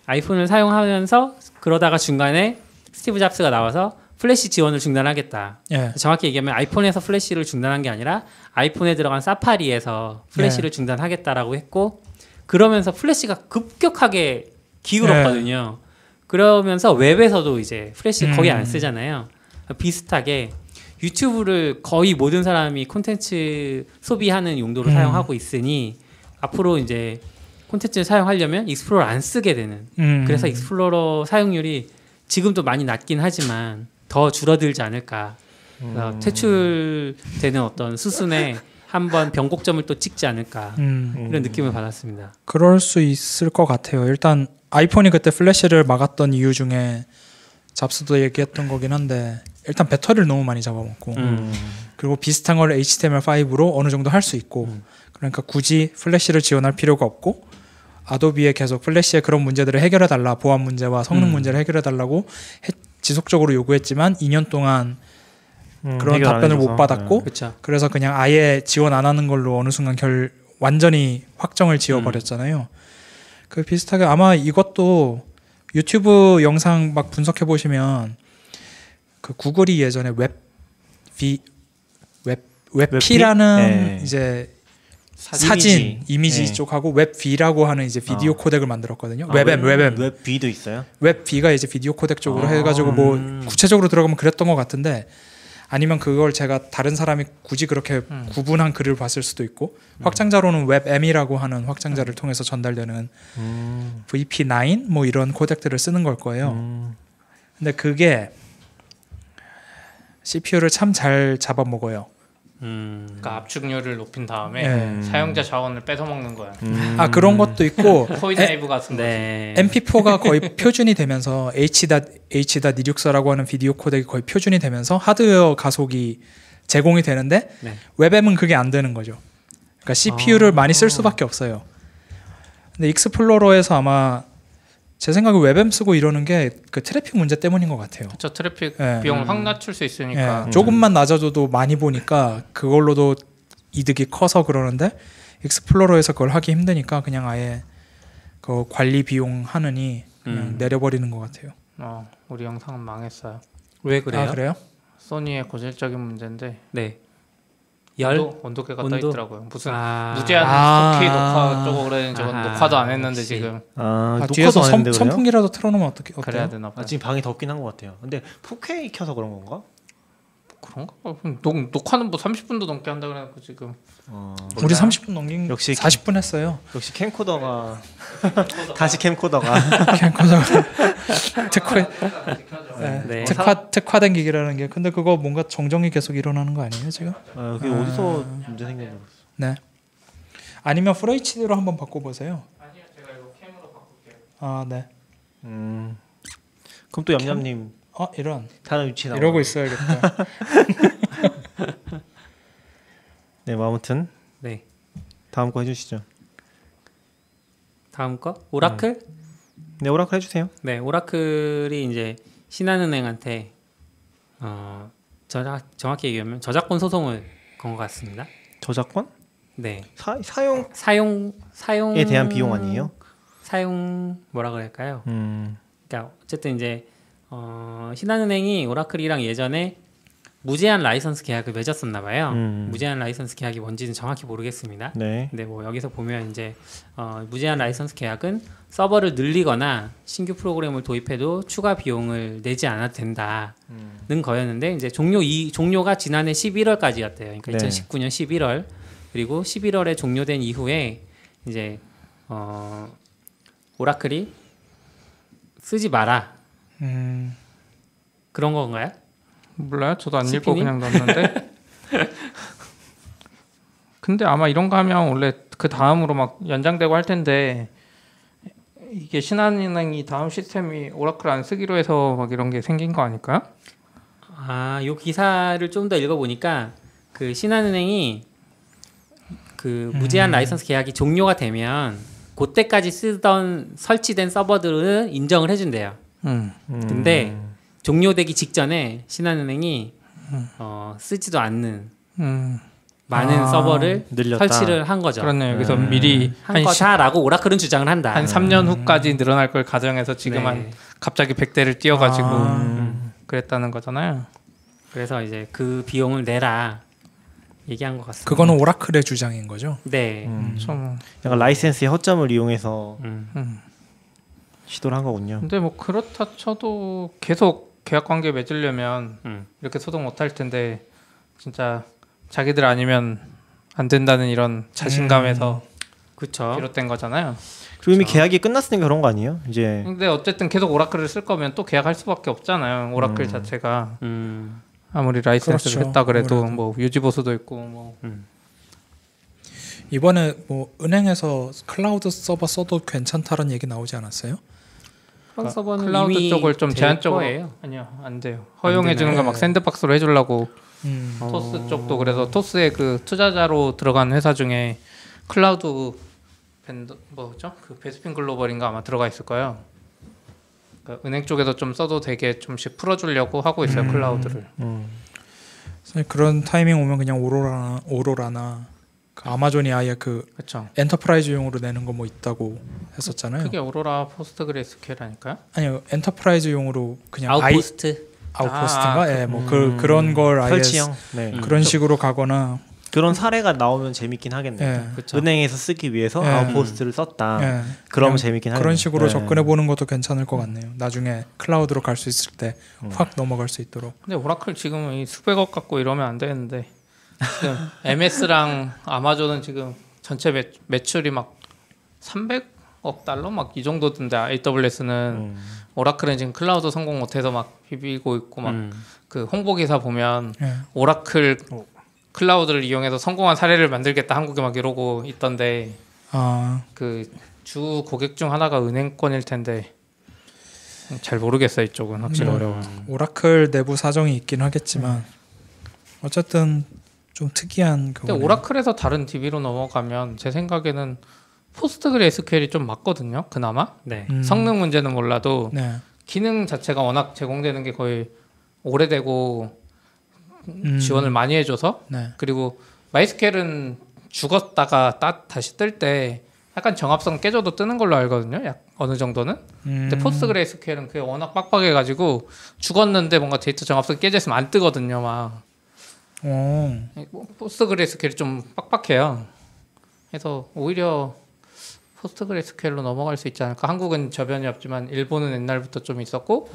아이폰을 사용하면서 그러다가 중간에 스티브 잡스가 나와서 플래시 지원을 중단하겠다. 예. 정확히 얘기하면 아이폰에서 플래시를 중단한 게 아니라 아이폰에 들어간 사파리에서 플래시를 중단하겠다라고 했고 그러면서 플래시가 급격하게 기울었거든요. 그러면서 웹에서도 이제 플래시 거의 안 쓰잖아요. 비슷하게 유튜브를 거의 모든 사람이 콘텐츠 소비하는 용도로 사용하고 있으니 앞으로 이제 콘텐츠를 사용하려면 익스플로러 안 쓰게 되는 그래서 익스플로러 사용률이 지금도 많이 낮긴 하지만 더 줄어들지 않을까. 그래서 퇴출되는 어떤 수순에 한번 변곡점을 또 찍지 않을까 이런 느낌을 받았습니다. 그럴 수 있을 것 같아요. 일단 아이폰이 그때 플래시를 막았던 이유 중에 잡스도 얘기했던 거긴 한데 일단 배터리를 너무 많이 잡아먹고 그리고 비슷한 걸 HTML5로 어느 정도 할 수 있고 그러니까 굳이 플래시를 지원할 필요가 없고 아도비에 계속 플래시의 그런 문제들을 해결해달라 보안 문제와 성능 문제를 해결해달라고 지속적으로 요구했지만 2년 동안 그런 답변을 못 받았고 그쵸. 그래서 그냥 아예 지원 안 하는 걸로 어느 순간 완전히 확정을 지어버렸잖아요. 그 비슷하게 아마 이것도 유튜브 영상 막 분석해 보시면 그 구글이 예전에 웹피라는 네. 이제 사진, 이미지 네. 쪽하고 웹V라고 하는 이제 비디오 코덱을 만들었거든요. 웹M. 웹V도 있어요? 웹V가 이제 비디오 코덱 쪽으로 해가지고 뭐 구체적으로 들어가면 그랬던 것 같은데 아니면 그걸 제가 다른 사람이 굳이 그렇게 구분한 글을 봤을 수도 있고 확장자로는 웹M이라고 하는 확장자를 통해서 전달되는 VP9 뭐 이런 코덱들을 쓰는 걸 거예요. 근데 그게 CPU를 참 잘 잡아먹어요. 그러니까 압축률을 높인 다음에 네. 사용자 자원을 뺏어 먹는 거야. 아 그런 것도 있고 코이드나이브 같은 네. MP4가 거의 표준이 되면서 H.264라고 하는 비디오 코덱이 거의 표준이 되면서 하드웨어 가속이 제공이 되는데 네. 웹엠은 그게 안 되는 거죠. 그러니까 CPU를 많이 쓸 수밖에 없어요. 근데 익스플로러에서 아마 제 생각에 웹엠 쓰고 이러는 게 그 트래픽 문제 때문인 것 같아요. 저 트래픽 네. 비용을 확 낮출 수 있으니까. 예, 조금만 낮아져도 많이 보니까 그걸로도 이득이 커서 그러는데 익스플로러에서 그걸 하기 힘드니까 그냥 아예 그 관리 비용 하느니 그냥 내려버리는 것 같아요. 우리 영상은 망했어요. 왜 그래요? 아 그래요? 소니의 고질적인 문제인데 네. 온도계가 떠 온도? 있더라고요. 무슨 아. 무제한 스토키 녹화 쪽으로 그러는 저건 아하. 녹화도 안 했는데 역시. 지금 뒤에서 녹화도 안 했는데 그래요? 선풍기라도 틀어놓으면 어때요? 그래야 되나 봐요. 지금 방이 덥긴 한 것 같아요. 근데 4K 켜서 그런 건가? 그런가? 녹화는 뭐 30분도 넘게 한다 그래갖고 지금 우리 30분 넘긴 역시 40분 했어요. 역시 캠코더가 다시 캠코더가 캠코더 네. 특화된 기기라는 게 근데 그거 뭔가 정정이 계속 일어나는 거 아니에요 지금? 그게 어디서 문제 생겼나 모르겠어. 네. 아니면 FHD로 한번 바꿔보세요. 아니요, 제가 이거 캠으로 바꿀게요. 아 네. 그럼 또 얌얌님 이런 다른 위치에 나와. 이러고 있어야겠다. 네, 뭐 아무튼 네. 다음 거 해주시죠. 다음 거 오라클? 네, 오라클 해주세요. 네, 오라클이 이제 신한은행한테 정확히 얘기하면 저작권 소송을 건 것 같습니다. 저작권? 네. 사용에 대한 비용 아니에요? 사용 뭐라 그럴까요? 그러니까 어쨌든 이제 신한은행이 오라클이랑 예전에 무제한 라이선스 계약을 맺었었나 봐요. 무제한 라이선스 계약이 뭔지는 정확히 모르겠습니다. 네. 근데 뭐 여기서 보면 이제 무제한 라이선스 계약은 서버를 늘리거나 신규 프로그램을 도입해도 추가 비용을 내지 않아도 된다는 거였는데 이제 종료가 지난해 11월까지였대요. 그러니까 네. 2019년 11월 그리고 11월에 종료된 이후에 이제 오라클이 쓰지 마라 그런 건가요? 몰라요. 저도 안 읽고 CP님? 그냥 넣었는데. 근데 아마 이런 거 하면 원래 그 다음으로 막 연장되고 할 텐데 이게 신한은행이 다음 시스템이 오라클 안 쓰기로 해서 막 이런 게 생긴 거 아닐까요? 요 기사를 좀 더 읽어보니까 그 신한은행이 그 무제한 라이선스 계약이 종료가 되면 그때까지 쓰던 설치된 서버들은 인정을 해준대요. 근데 종료되기 직전에 신한은행이 쓰지도 않는 많은 서버를 늘렸다. 설치를 한 거죠. 그렇네요. 여기서 미리 한 거다라고 오라클은 주장을 한다. 한 3년 후까지 늘어날 걸 가정해서 지금 네. 한 갑자기 100대를 띄워가지고 그랬다는 거잖아요. 그래서 이제 그 비용을 내라 얘기한 것 같습니다. 그거는 오라클의 주장인 거죠. 네. 좀 약간 라이센스의 허점을 이용해서 음. 시도를 한 거군요. 근데 뭐 그렇다 쳐도 계속 계약 관계 맺으려면 이렇게 소송 못 할 텐데 진짜 자기들 아니면 안 된다는 이런 자신감에서 그렇죠. 비롯된 거잖아요. 그리고 이미 계약이 끝났으니까 그런 거 아니에요? 이제 근데 어쨌든 계속 오라클을 쓸 거면 또 계약할 수밖에 없잖아요. 오라클 자체가 아무리 라이센스를 그렇죠. 했다 그래도 아무래도. 뭐 유지 보수도 있고 뭐 이번에 뭐 은행에서 클라우드 서버 써도 괜찮다는 얘기 나오지 않았어요? 클라우드 서버는 클라우드 이미 쪽을 좀 될 제한적으로 거예요. 아니요 안 돼요. 허용해 주는 되나요? 거 막 샌드박스로 해주려고 음. 토스 쪽도 그래서 토스의 그 투자자로 들어간 회사 중에 클라우드 벤더 뭐죠? 그 베스핀 글로벌인가 아마 들어가 있을 거예요. 그러니까 은행 쪽에서 좀 써도 되게 좀씩 풀어주려고 하고 있어요 클라우드를. 그런 타이밍 오면 그냥 오로라나 그 아마존이 아예 그 그렇죠. 엔터프라이즈용으로 내는 거 뭐 있다고 했었잖아요. 그게 오로라 포스트그레스QL 아닐까요? 아니요, 엔터프라이즈용으로 그냥 아웃포스트. 아웃포스트인가? 예, 뭐 그런 걸 아예 설치형. 네. 그런 식으로 가거나 그런 사례가 나오면 재밌긴 하겠네요. 예. 그쵸. 은행에서 쓰기 위해서 예. 아웃포스트를 썼다. 예. 그러면 그냥 재밌긴 하겠네요. 그런 식으로 예. 접근해 보는 것도 괜찮을 것 같네요. 나중에 클라우드로 갈 수 있을 때 확 넘어갈 수 있도록. 근데 오라클 지금 이 수백억 갖고 이러면 안 되는데 지금 MS랑 아마존은 지금 전체 매출이 막 300억 달러 막 이 정도던데 AWS는 오라클은 지금 클라우드 성공 못해서 막 비비고 있고 막 그 홍보 기사 보면 예. 오라클 클라우드를 이용해서 성공한 사례를 만들겠다 한국에 막 이러고 있던데 아, 그 주 고객 중 하나가 은행권일 텐데 잘 모르겠어요. 이쪽은 확실히 어려워. 오라클 내부 사정이 있긴 하겠지만 어쨌든 좀 특이한 근데 그거네요. 오라클에서 다른 DB로 넘어가면 제 생각에는 포스트그레스QL이 좀 맞거든요. 그나마 네. 성능 문제는 몰라도 네. 기능 자체가 워낙 제공되는 게 거의 오래되고 지원을 많이 해줘서 네. 그리고 마이스QL은 죽었다가 다시 뜰 때 약간 정합성 깨져도 뜨는 걸로 알거든요. 약 어느 정도는. 근데 포스트그레스QL은 그게 워낙 빡빡해가지고 죽었는데 뭔가 데이터 정합성 깨져 있으면 안 뜨거든요. 막 오. 포스트그레스QL이 좀 빡빡해요. 그래서 오히려 포스트그레스QL로 넘어갈 수 있지 않을까. 한국은 저변이 없지만 일본은 옛날부터 좀 있었고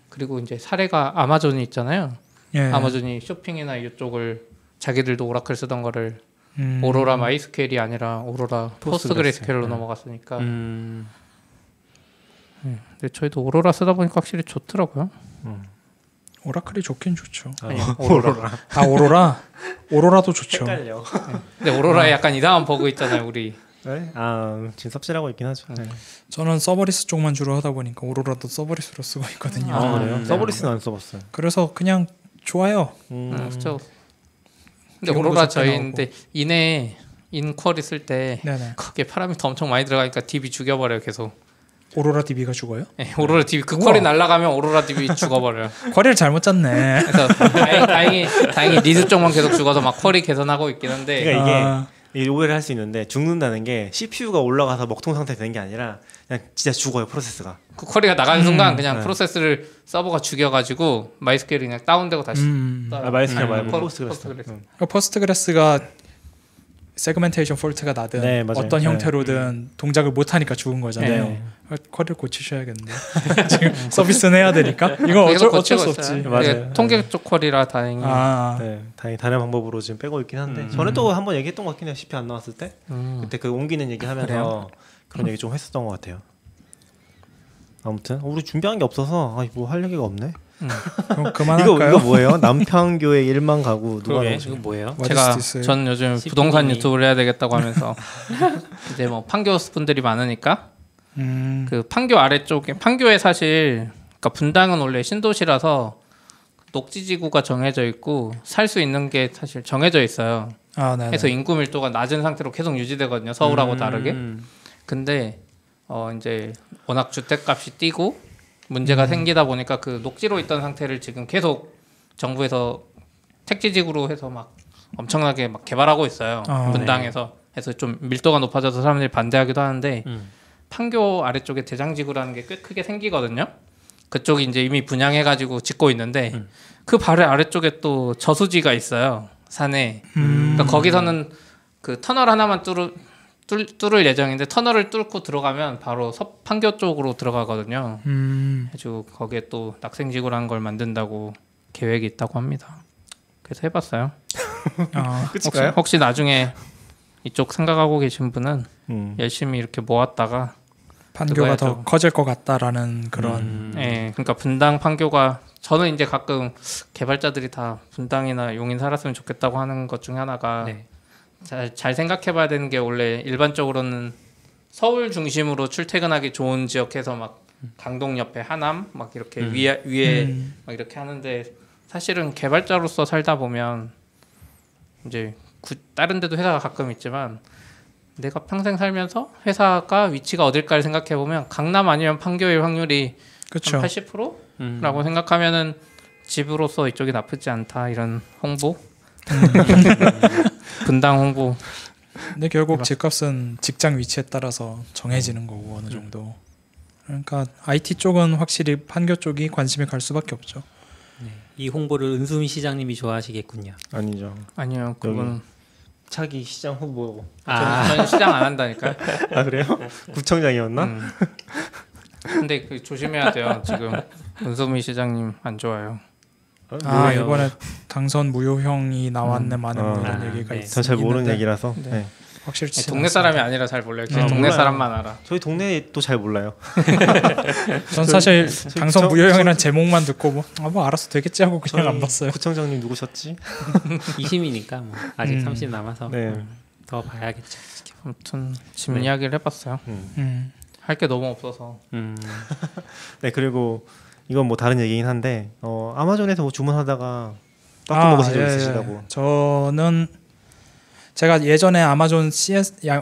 그리고 이제 사례가 아마존이 있잖아요. 예. 아마존이 쇼핑이나 이쪽을 자기들도 오라클 쓰던 거를 오로라 마이스QL이 아니라 오로라 포스트그레스QL로 넘어갔으니까. 근데 저희도 오로라 쓰다 보니까 확실히 좋더라고요. 오라클이 좋긴 좋죠. 아니, 오로라. 아, 오로라. 오로라도 좋죠. 헷갈려. 근데 오로라에 약간 이상한 버그 있잖아요, 우리. 네? 아 지금 섭질하고 있긴 하죠. 네. 저는 서버리스 쪽만 주로 하다 보니까 오로라도 서버리스로 쓰고 있거든요. 아, 그래요? 네. 서브리스는 안 써봤어요. 그래서 그냥 좋아요. 그렇죠. 근데 기본도 오로라 적게 저희인데 인쿼리 쓸 때 네네. 그게 파라미터 엄청 많이 들어가니까 DB 죽여버려요 계속. 오로라 DB가 죽어요? 네, 오로라 DB 그 쿼리 날라가면 오로라 DB 죽어버려요. 쿼리를 잘못 짰네. 그래서 다행히 리드 쪽만 계속 죽어서 막 쿼리 개선하고 있긴 한데. 그러니까 이게 오해를 할 수 있는데 죽는다는 게 CPU가 올라가서 먹통 상태 되는 게 아니라 그냥 진짜 죽어요 프로세스가. 그 쿼리가 나가는 순간 그냥 네. 프로세스를 서버가 죽여가지고 마이스QL이 그냥 다운되고 다시. 마이스QL 말고 포스트그레스. 포스트그레스. 퍼스트그레스가 세그멘테이션 폴트가 나든 네, 맞아요. 어떤 네. 형태로든 동작을 못 하니까 죽은 거잖아요. 네. 쿼리를 고치셔야겠는데 지금 서비스는 해야 되니까 이거 어쩔 수 없지. 맞아요. 통계 쪽 쿼리라 다행히. 네, 다행히 다른 방법으로 지금 빼고 있긴 한데 전에 또 한번 얘기했던 것 같긴 해요. CP 안 나왔을 때 그때 그 옮기는 얘기하면서 그런 얘기 좀 했었던 것 같아요. 아무튼 우리 준비한 게 없어서 뭐 할 얘기가 없네. 그럼 그만할까요? 이거 뭐예요? 남편교회 1만 가구 누가 그러게, 나오죠? 이거 뭐예요? What is 제가 this? 전 요즘 CP님이. 부동산 유튜브를 해야 되겠다고 하면서 이제 뭐 판교 분들이 많으니까 그 판교 아래쪽에 판교에 사실 그러니까 분당은 원래 신도시라서 녹지지구가 정해져 있고 살 수 있는 게 사실 정해져 있어요. 아, 네. 그래서 인구 밀도가 낮은 상태로 계속 유지되거든요. 서울하고 다르게. 근데 이제 워낙 주택값이 뛰고 문제가 생기다 보니까 그 녹지로 있던 상태를 지금 계속 정부에서 택지지구로 해서 막 엄청나게 막 개발하고 있어요. 분당에서. 해서 좀 밀도가 높아져서 사람들이 반대하기도 하는데 판교 아래쪽에 대장지구라는 게 꽤 크게 생기거든요. 그쪽이 이제 이미 분양해가지고 짓고 있는데 그 바로 아래쪽에 또 저수지가 있어요. 산에. 그러니까 거기서는 그 터널 하나만 뚫을 예정인데 터널을 뚫고 들어가면 바로 판교 쪽으로 들어가거든요. 그래서 거기에 또 낙생지구라는 걸 만든다고 계획이 있다고 합니다. 그래서 해봤어요. 끝일까요? 혹시 나중에 이쪽 생각하고 계신 분은 열심히 이렇게 모았다가 판교가 더 그거야죠. 커질 것 같다라는 그런 예, 그러니까 분당 판교가 저는 이제 가끔 개발자들이 다 분당이나 용인 살았으면 좋겠다고 하는 것 중에 하나가 네. 잘 생각해봐야 되는 게 원래 일반적으로는 서울 중심으로 출퇴근하기 좋은 지역에서 막 강동 옆에 하남 막 이렇게 위에 막 이렇게 하는데 사실은 개발자로서 살다 보면 이제 다른 데도 회사가 가끔 있지만 내가 평생 살면서 회사가 위치가 어딜까를 생각해 보면 강남 아니면 판교일 확률이 그렇죠. 80%라고 생각하면은 집으로서 이쪽이 나쁘지 않다 이런 홍보 분당 홍보. 근데 결국 집값은 직장 위치에 따라서 정해지는 거고 어느 정도. 그러니까 IT 쪽은 확실히 판교 쪽이 관심이 갈 수밖에 없죠. 이 홍보를 은수미 시장님이 좋아하시겠군요. 아니죠. 아니요, 그건 차기 시장 후보. 저는 시장 안 한다니까요. 아 그래요? 구청장이었나? 근데 그 조심해야 돼요. 지금 은소미 시장님 안 좋아요. 뭐예요? 이번에 당선 무효형이 나왔네 많은 뭐 이런 얘기가 네. 전 잘 모르는 있는데 얘기라서. 네. 네. 확실히 동네 사람이 아니라 잘 몰라요. 그냥 동네 몰라요. 사람만 알아. 저희 동네도 잘 몰라요. 전 사실 당선 저- 무효형이라는 제목만 듣고 뭐 알아서 되겠지 하고 그냥 안 봤어요. 구청장님 누구셨지? 2심이니까 뭐 아직 30 남아서 네. 더 봐야겠죠. 아무튼 집 이야기를 해봤어요. 할 게 너무 없어서. 네 그리고 이건 뭐 다른 얘기긴 한데 아마존에서 뭐 주문하다가 빵꾸 먹으신 적 있으시다고. 저는 제가 예전에 아마존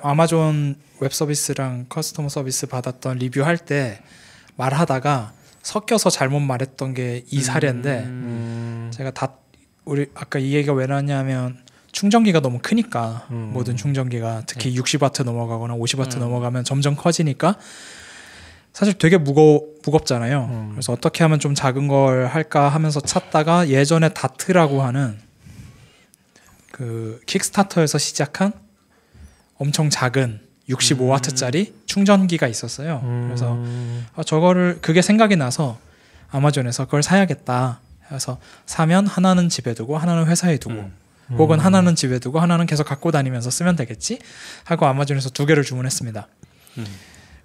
아마존 웹 서비스랑 커스터머 서비스 받았던 리뷰할 때 말하다가 섞여서 잘못 말했던 게 이 사례인데 제가 우리 아까 이 얘기가 왜 나왔냐면 충전기가 너무 크니까 모든 충전기가 특히 60W 넘어가거나 50W 넘어가면 점점 커지니까 사실 되게 무겁잖아요. 그래서 어떻게 하면 좀 작은 걸 할까 하면서 찾다가 예전에 다트라고 하는 그 킥스타터에서 시작한 엄청 작은 65W짜리 충전기가 있었어요. 그래서 그게 생각이 나서 아마존에서 그걸 사야겠다. 그래서 사면 하나는 집에 두고 하나는 회사에 두고 혹은 하나는 집에 두고 하나는 계속 갖고 다니면서 쓰면 되겠지 하고 아마존에서 2개를 주문했습니다.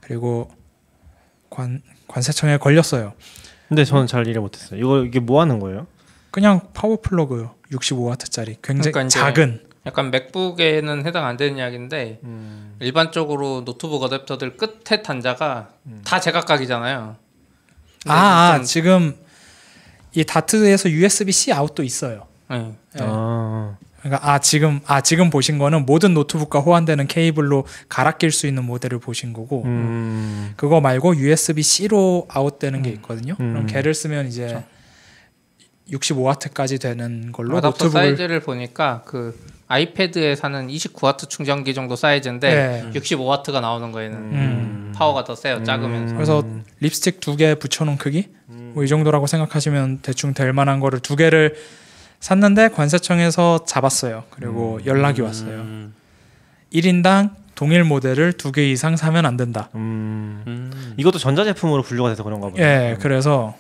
그리고 관세청에 걸렸어요. 근데 저는 잘 이해 못했어요. 이게 뭐 하는 거예요? 그냥 파워 플러그요. 65W짜리 굉장히 그러니까 이제 작은. 약간 맥북에는 해당 안 되는 이야기인데 일반적으로 노트북 어댑터들 끝에 단자가 다 제각각이잖아요. 근데 지금 이 다트에서 USB-C 아웃도 있어요. 네. 네. 그러니까 지금 보신 거는 모든 노트북과 호환되는 케이블로 갈아 낄 수 있는 모델을 보신 거고 그거 말고 USB-C로 아웃되는 게 있거든요. 그럼 걔를 쓰면 이제 65W까지 되는 걸로 어댑터 노트북을 사이즈를 보니까 그 아이패드에 사는 29W 충전기 정도 사이즈인데 65W가 나오는 거에는 파워가 더 세요. 작으면서. 그래서 립스틱 2개 붙여놓은 크기 뭐 이 정도라고 생각하시면 대충 될 만한 거를 2개를 샀는데 관세청에서 잡았어요. 그리고 연락이 왔어요. 1인당 동일 모델을 2개 이상 사면 안 된다. 이것도 전자제품으로 분류가 돼서 그런가 보네요. 예, 그래서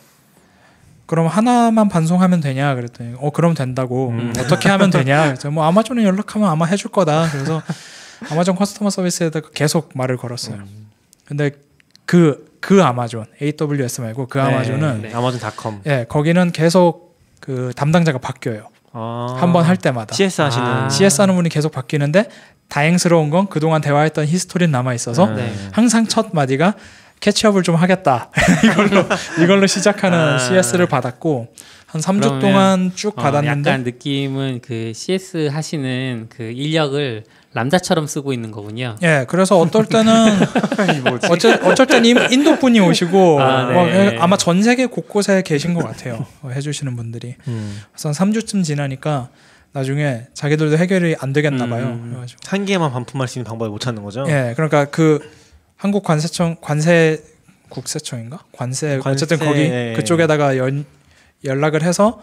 그럼 하나만 반송하면 되냐 그랬더니 그럼 된다고. 어떻게 하면 되냐 그래서 뭐 아마존에 연락하면 아마 해줄 거다. 그래서 아마존 커스터머 서비스에다가 계속 말을 걸었어요. 근데 그 아마존 AWS 말고 그 아마존은 아마존.com. 예, 거기는 계속 그 담당자가 바뀌어요. 한 번 할 때마다 CS 하시는 CS 하는 분이 계속 바뀌는데 다행스러운 건 그동안 대화했던 히스토리는 남아 있어서 항상 첫 마디가 캐치업을 좀 하겠다. 이걸로 시작하는 CS를 받았고 한 3주 동안 쭉 받았는데 약간 느낌은 그 CS 하시는 그 인력을 람다처럼 쓰고 있는 거군요. 예, 그래서 어떨 때는 어쩔 때는 인도 분이 오시고 아마 전 세계 곳곳에 계신 것 같아요. 해주시는 분들이. 그래서 한 3주쯤 지나니까 나중에 자기들도 해결이 안 되겠나 봐요. 그래가지고. 한 개만 반품할 수 있는 방법을 못 찾는 거죠? 예, 그러니까 그 한국 국세청인가? 어쨌든 거기 그쪽에다가 연락을 해서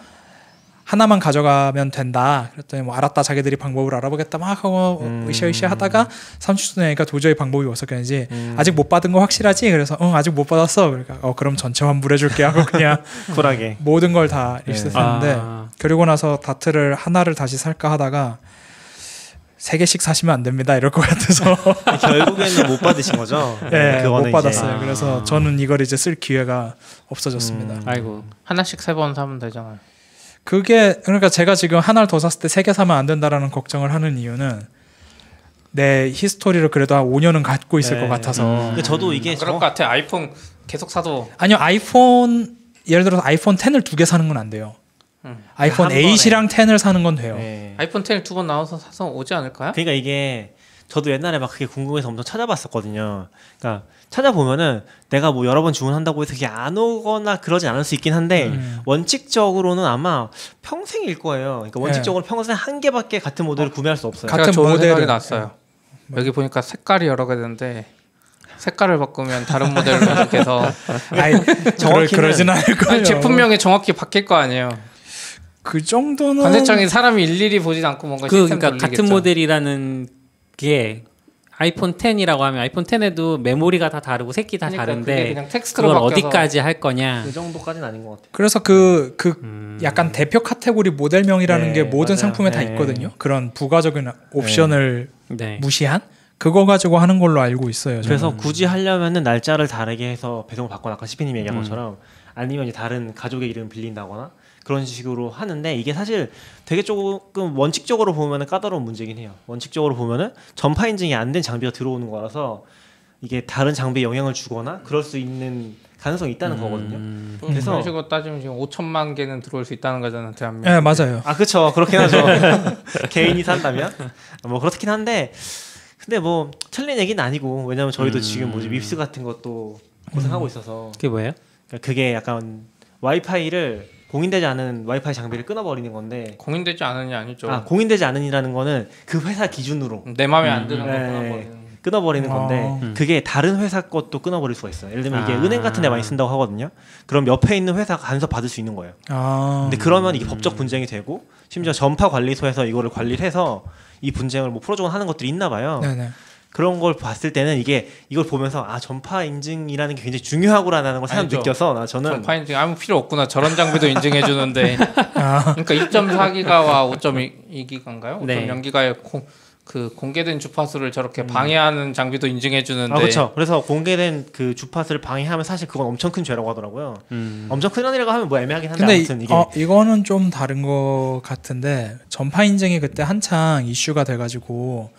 하나만 가져가면 된다. 그랬더니 뭐 알았다. 자기들이 방법을 알아보겠다 막 하고 으쌰으쌰 하다가 30초 되니까 도저히 방법이 없었겠는지 아직 못 받은 거 확실하지? 그래서 아직 못 받았어. 그러니까 그럼 전체 환불해줄게 하고 그냥 쿨하게 모든 걸 다 리셋했는데 그리고 나서 다트를 하나를 다시 살까 하다가 3개씩 사시면 안 됩니다. 이럴 것 같아서 결국에는 못 받으신 거죠? 네, 못 받았어요. 그래서 저는 이걸 이제 쓸 기회가 없어졌습니다. 아이고. 하나씩 3번 사면 되잖아요. 그게 그러니까 제가 지금 하나를 더 샀을 때 3개 사면 안 된다라는 걱정을 하는 이유는 내 히스토리를 그래도 한 5년은 갖고 있을 것 같아서. 근데 저도 이게 그럴 것 같아. 아이폰 계속 사도. 아니요, 예를 들어서 아이폰 10을 2개 사는 건 안 돼요. 아이폰 한 8이랑 10을 사는 건 돼요. 아이폰 10 2번 나와서 사서 오지 않을까요? 그러니까 이게 저도 옛날에 막 그게 궁금해서 엄청 찾아봤었거든요. 그러니까 찾아보면은 내가 뭐 여러 번 주문한다고 해서 그게 안 오거나 그러지 않을 수 있긴 한데 원칙적으로는 아마 평생일 거예요. 그러니까 원칙적으로 평생 한 개밖에 같은 모델을 구매할 수 없어요. 제가 좋은 생각이 났어요. 여기 보니까 색깔이 여러 개 되는데 색깔을 바꾸면 다른 모델로 이렇게 해서 아니, 그러진 않을 거예요. 제품명이 정확히 바뀔 거 아니에요. 그 정도는 관세청이 사람이 일일이 보진 않고 뭔가 시스템 그러니까 돌리겠죠. 같은 모델이라는 게 아이폰 10이라고 하면 아이폰 10에도 메모리가 다 다르고 색이 다 그러니까 다른데 그게 그냥 텍스트로 그걸 바뀌어서 어디까지 할 거냐. 그 정도까지는 아닌 것 같아요. 그래서 약간 대표 카테고리 모델명이라는 네, 게 모든 맞아요. 상품에 다 네. 있거든요. 그런 부가적인 옵션을 네. 무시한 그거 가지고 하는 걸로 알고 있어요. 저는. 그래서 굳이 하려면은 날짜를 다르게 해서 배송을 받거나 아까 CP님 얘기한 것처럼 아니면 이제 다른 가족의 이름 빌린다거나 그런 식으로 하는데 이게 사실 되게 조금 원칙적으로 보면은 까다로운 문제긴 해요. 원칙적으로 보면은 전파 인증이 안 된 장비가 들어오는 거라서 이게 다른 장비에 영향을 주거나 그럴 수 있는 가능성이 있다는 거거든요. 그래서 그런 식으로 따지면 지금 5천만 개는 들어올 수 있다는 거잖아요, 대한민국. 네, 맞아요. 아 그렇죠. 그렇긴 하죠. 개인이 산다면 뭐 그렇긴 한데 근데 뭐 틀린 얘기는 아니고 왜냐면 저희도 지금 뭐지 밉스 같은 것도 고생하고 있어서 그게 뭐예요? 그러니까 그게 약간 와이파이를 공인되지 않은 와이파이 장비를 끊어버리는 건데 공인되지 않으니 아니죠. 아 공인되지 않은이라는 거는 그 회사 기준으로 내 마음에 안 드는 네. 거구나. 끊어버리는 건데 그게 다른 회사 것도 끊어버릴 수가 있어요. 예를 들면 이게 은행 같은 데 많이 쓴다고 하거든요. 그럼 옆에 있는 회사가 간섭 받을 수 있는 거예요. 근데 그러면 이게 법적 분쟁이 되고 심지어 전파 관리소에서 이거를 관리를 해서 이 분쟁을 뭐 풀어주거나 하는 것들이 있나 봐요. 네네. 그런 걸 봤을 때는 이걸 보면서 아 전파 인증이라는 게 굉장히 중요하구나라는 걸 새삼 아니죠. 느껴서 저는 전파 인증 아무 필요 없구나. 저런 장비도 인증해 주는데. 그러니까 2.4기가와 5.2기가인가요? 네. 5.0기가의 그 공개된 주파수를 저렇게 방해하는 장비도 인증해 주는데. 아 그렇죠. 그래서 공개된 그 주파수를 방해하면 사실 그건 엄청 큰 죄라고 하더라고요. 엄청 큰 일이라고 하면 뭐 애매하긴 한데 근데 아무튼 이게 이거는 좀 다른 것 같은데 전파 인증이 그때 한창 이슈가 돼가지고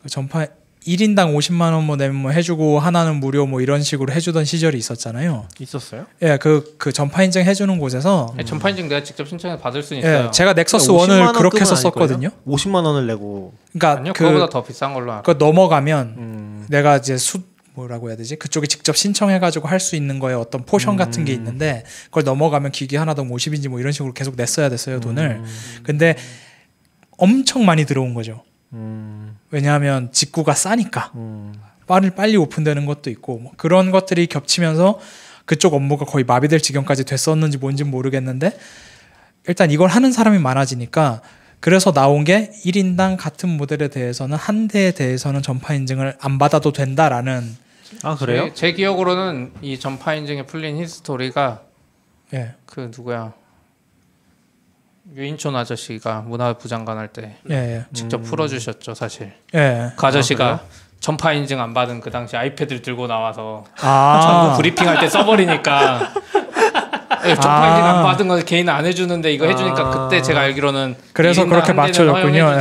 그 전파 1인당 50만 원 뭐 내면 뭐 해주고 하나는 무료 뭐 이런 식으로 해주던 시절이 있었잖아요. 있었어요? 예, 그 전파 인증 해주는 곳에서 전파 인증 내가 직접 신청해서 받을 수는 예, 있어요. 제가 넥서스 50만 1을 원 그렇게 급은 썼었거든요. 아닐 거예요? 50만 원을 내고 그러니까 아니요, 그거보다 더 비싼 걸로 알아. 그 넘어가면 내가 이제 뭐라고 해야 되지? 그쪽에 직접 신청해가지고 할 수 있는 거에 어떤 포션 같은 게 있는데 그걸 넘어가면 기기 하나당 50인지 뭐 이런 식으로 계속 냈어야 됐어요 돈을. 근데 엄청 많이 들어온 거죠. 왜냐하면 직구가 싸니까 빨리 오픈되는 것도 있고 뭐 그런 것들이 겹치면서 그쪽 업무가 거의 마비될 지경까지 됐었는지 뭔지 모르겠는데 일단 이걸 하는 사람이 많아지니까 그래서 나온 게 1인당 같은 모델에 대해서는 한 대에 대해서는 전파 인증을 안 받아도 된다라는. 아 그래요? 제 기억으로는 이 전파 인증에 풀린 히스토리가 예. 그 누구야? 유인촌 아저씨가 문화부 장관 할 때 예. 직접 풀어주셨죠 사실. 예. 그 아저씨가 전파 인증 안 받은 그 당시 아이패드를 들고 나와서 아. 전부 브리핑할 때 써버리니까 전파 인증 안 받은 건 개인 안 해주는데 이거 해주니까 그때 제가 알기로는 그래서 그렇게 맞춰줬군요.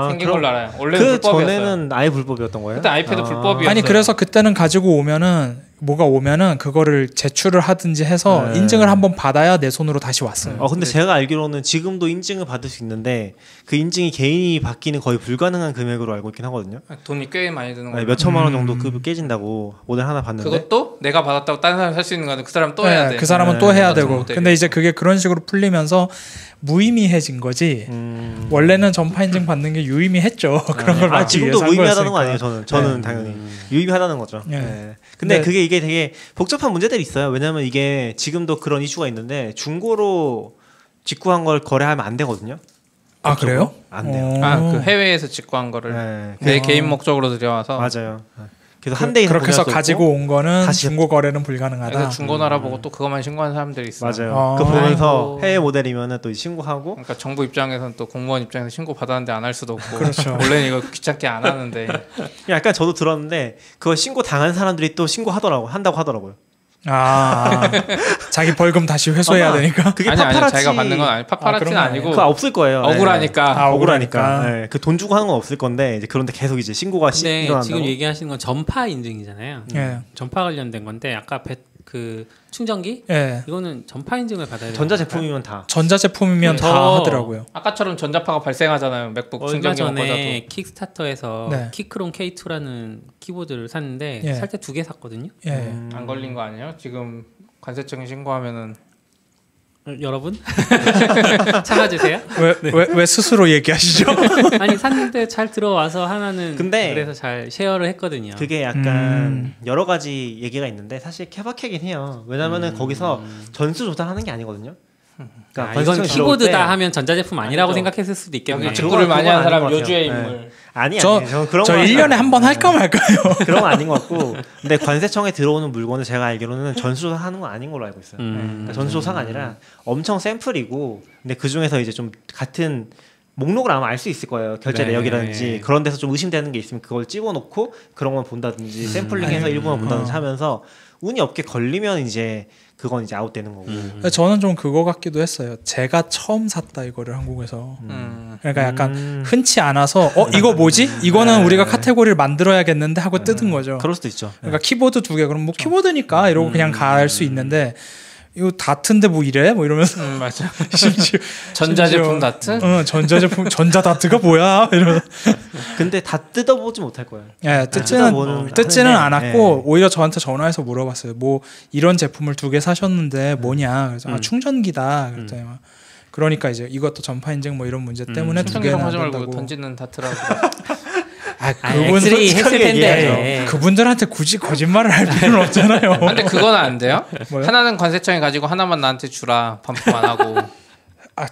생긴 걸로 알아요. 원래 그 불법이었어요. 전에는 아예 불법이었던 거예요? 그때 아이패드 불법이었어요. 아니 그래서 그때는 가지고 오면은 뭐가 오면은 그거를 제출을 하든지 해서 인증을 한번 받아야 내 손으로 다시 왔어요. 근데 제가 알기로는 지금도 인증을 받을 수 있는데 그 인증이 개인이 받기는 거의 불가능한 금액으로 알고 있긴 하거든요. 돈이 꽤 많이 드는 거예요. 몇 천만 원 정도 급이 깨진다고 모델 하나 봤는데 그것도 내가 받았다고 다른 사람이 살 수 있는 거는 그 사람 또 해야 돼. 그 사람은 또 해야 되고. 모델이. 근데 이제 그게 그런 식으로 풀리면서 무의미해진 거지. 원래는 전파 인증 받는 게 유의미했죠. 그런 걸 막기 지금도 위해서 한 무의미하다는 거 거였으니까. 아니에요? 저는 당연히 유의미하다는 거죠. 예. 네. 근데 그게 이게 되게 복잡한 문제들이 있어요. 왜냐하면 이게 지금도 그런 이슈가 있는데 중고로 직구한 걸 거래하면 안 되거든요. 아 그래요? 안 돼요. 그 해외에서 직구한 거를 네. 내 개인 목적으로 들여와서 맞아요. 그래서 한 대 이상 그렇게 해서 구매할 수 가지고 없고 온 거는 다시 중고 거래는 불가능하다. 그래서 중고나라 보고 또 그것만 신고하는 사람들이 있어요. 맞아요. 그거 보면서 해외 모델이면은 또 신고하고 그러니까 정부 입장에서는 또 공무원 입장에서 신고 받았는데 안 할 수도 없고. 그렇죠. 원래는 이거 귀찮게 안 하는데. 약간 저도 들었는데 그거 신고 당한 사람들이 또 한다고 하더라고요. 자기 벌금 다시 회수해야 되니까. 그게 아니 파파라치 자기가 받는 건 아니 파파라치는 그런 거 아니고 그거 없을 거예요. 억울하니까. 네. 억울하니까. 네. 그 돈 주고 하는 건 없을 건데 이제 그런데 계속 이제 신고가 근데 일어난다고. 지금 얘기하시는 건 전파 인증이잖아요. 예. 전파 관련된 건데 아까 그 충전기 예. 이거는 전파 인증을 받아야 돼요. 전자 제품이면 다. 전자 제품이면 저 다 하더라고요. 아까처럼 전자파가 발생하잖아요. 맥북 얼마 충전기만 전에 꽂아도. 킥스타터에서 네. 키크론 K2라는 키보드를 샀는데 예. 살 때 2개 샀거든요. 예. 안 걸린 거 아니에요? 지금 관세청에 신고하면은 여러분 참아주세요. 왜 스스로 얘기하시죠? 아니 샀는데 잘 들어와서 하나는 근데 그래서 잘 쉐어를 했거든요. 그게 약간 여러 가지 얘기가 있는데 사실 케바케긴 해요. 왜냐면은 거기서 전수 조달하는 게 아니거든요. 그러니까 이건 키보드다 하면 전자제품 아니라고 생각했을 수도 있겠네요. 여기 축구를 많이 하는 사람 아닌 것 요주의 같아요. 인물. 아니 저 그런 거 1년에 한 번 할까 말까요? 그런 건 아닌 것 같고, 근데 관세청에 들어오는 물건을 제가 알기로는 전수조사하는 건 아닌 걸로 알고 있어요. 그러니까 전수조사가 아니라 엄청 샘플이고, 근데 그 중에서 이제 좀 같은 목록을 아마 알 수 있을 거예요. 결제 네. 내역이라든지 그런 데서 좀 의심되는 게 있으면 그걸 찍어놓고 그런 건 본다든지 샘플링해서 일부만 본다든지 하면서 운이 없게 걸리면 이제 그건 이제 아웃되는 거고. 저는 좀 그거 같기도 했어요. 제가 처음 샀다 이거를 한국에서. 그러니까 약간 흔치 않아서 이거 뭐지? 이거는 우리가 카테고리를 만들어야겠는데 하고 뜯은 거죠. 그럴 수도 있죠. 그러니까 키보드 2개 그럼 뭐 키보드니까 이러고 그냥 갈 수 있는데 이거 다트인데 뭐 이래? 뭐 이러면서 맞아. 심지어 전자제품 다트? 전자제품 전자다트가 뭐야? 이러면서 근데 다 뜯어보지 못할 거예요. 예, 뜯지는 하는데, 않았고 오히려 저한테 전화해서 물어봤어요. 뭐 이런 제품을 2개 사셨는데 뭐냐? 그래서 충전기다. 그랬더니 막 그러니까 이제 이것도 전파 인증 뭐 이런 문제 때문에 2개는 충전기랑 안 하지 말고 된다고. 던지는 다트라고. 그분 솔직히 했을 텐데 그분들한테 굳이 거짓말을 할 필요는 없잖아요. 근데 그건 안 돼요? 뭐요? 하나는 관세청에 가지고 하나만 나한테 주라. 반품 안 하고.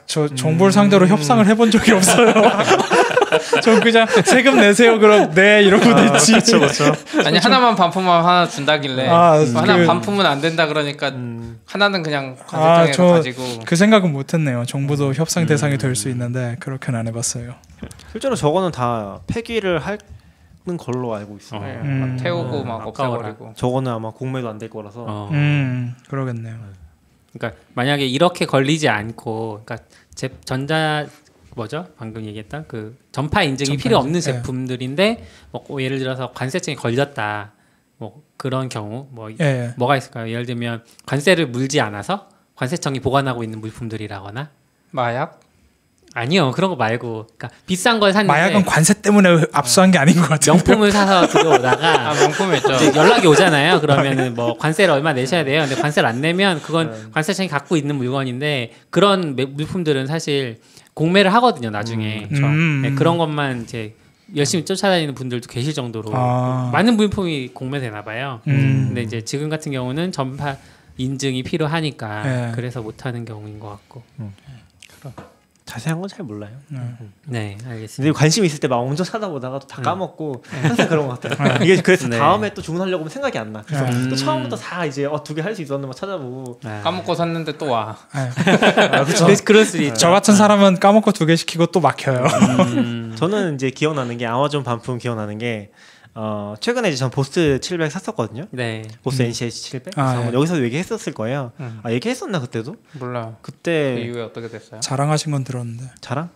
저 정보를 상대로 협상을 해본 적이 없어요. 전 그냥 세금 내세요 그럼 네 이러고 냈지. 그렇죠. 아니 하나만 반품하면 하나 준다길래 하나 반품은 안 된다 그러니까 하나는 그냥 관세청에 저 가지고. 그 생각은 못했네요. 정부도 협상 대상이 될 수 있는데 그렇게는 안 해봤어요. 실제로 저거는 다 폐기를 하는 걸로 알고 있어요. 네, 막 태우고 막 아까워라. 없애버리고. 저거는 아마 공매도 안 될 거라서. 그러겠네요. 그러니까 만약에 이렇게 걸리지 않고, 그러니까 전자 뭐죠? 방금 얘기했던 그 전파 인증이 필요 없는 제품들인데 뭐 예를 들어서 관세청에 걸렸다. 뭐 그런 경우 뭐가 있을까요? 예를 들면 관세를 물지 않아서 관세청이 보관하고 있는 물품들이라거나. 마약? 아니요, 그런 거 말고, 그러니까 비싼 걸 샀는데 마약은 관세 때문에 압수한 게 아닌 것 같아요. 명품을 사서 들어오다가 명품이 있죠. 이제 연락이 오잖아요. 그러면은 뭐 관세를 얼마 내셔야 돼요. 근데 관세를 안 내면 그건 관세청이 갖고 있는 물건인데 그런 물품들은 사실 공매를 하거든요. 나중에 네, 그런 것만 이제 열심히 쫓아다니는 분들도 계실 정도로 많은 물품이 공매되나 봐요. 근데 이제 지금 같은 경우는 전파 인증이 필요하니까 그래서 못하는 경우인 것 같고. 자세한 건 잘 몰라요. 네, 알겠습니다. 근데 관심 있을 때 막 엄청 찾아보다가 또 다 까먹고 항상 그런 것 같아요. 이게 그래서 다음에 또 주문하려고 하면 생각이 안 나. 그래서 또 처음부터 다 이제 2개 할 수 있었는데 막 찾아보고 까먹고 샀는데 또 와. 그렇죠. 그럴 수 있죠. 저 같은 사람은 까먹고 2개 시키고 또 막혀요. 저는 이제 기억나는 게 아마존 반품 기억나는 게 최근에 이제 전 보스 700 샀었거든요. 네. 보스 NCH 700. 그래서 여기서 얘기했었을 거예요. 얘기했었나 그때도? 몰라요. 그때 그 이후에 어떻게 됐어요? 자랑하신 건 들었는데. 자랑?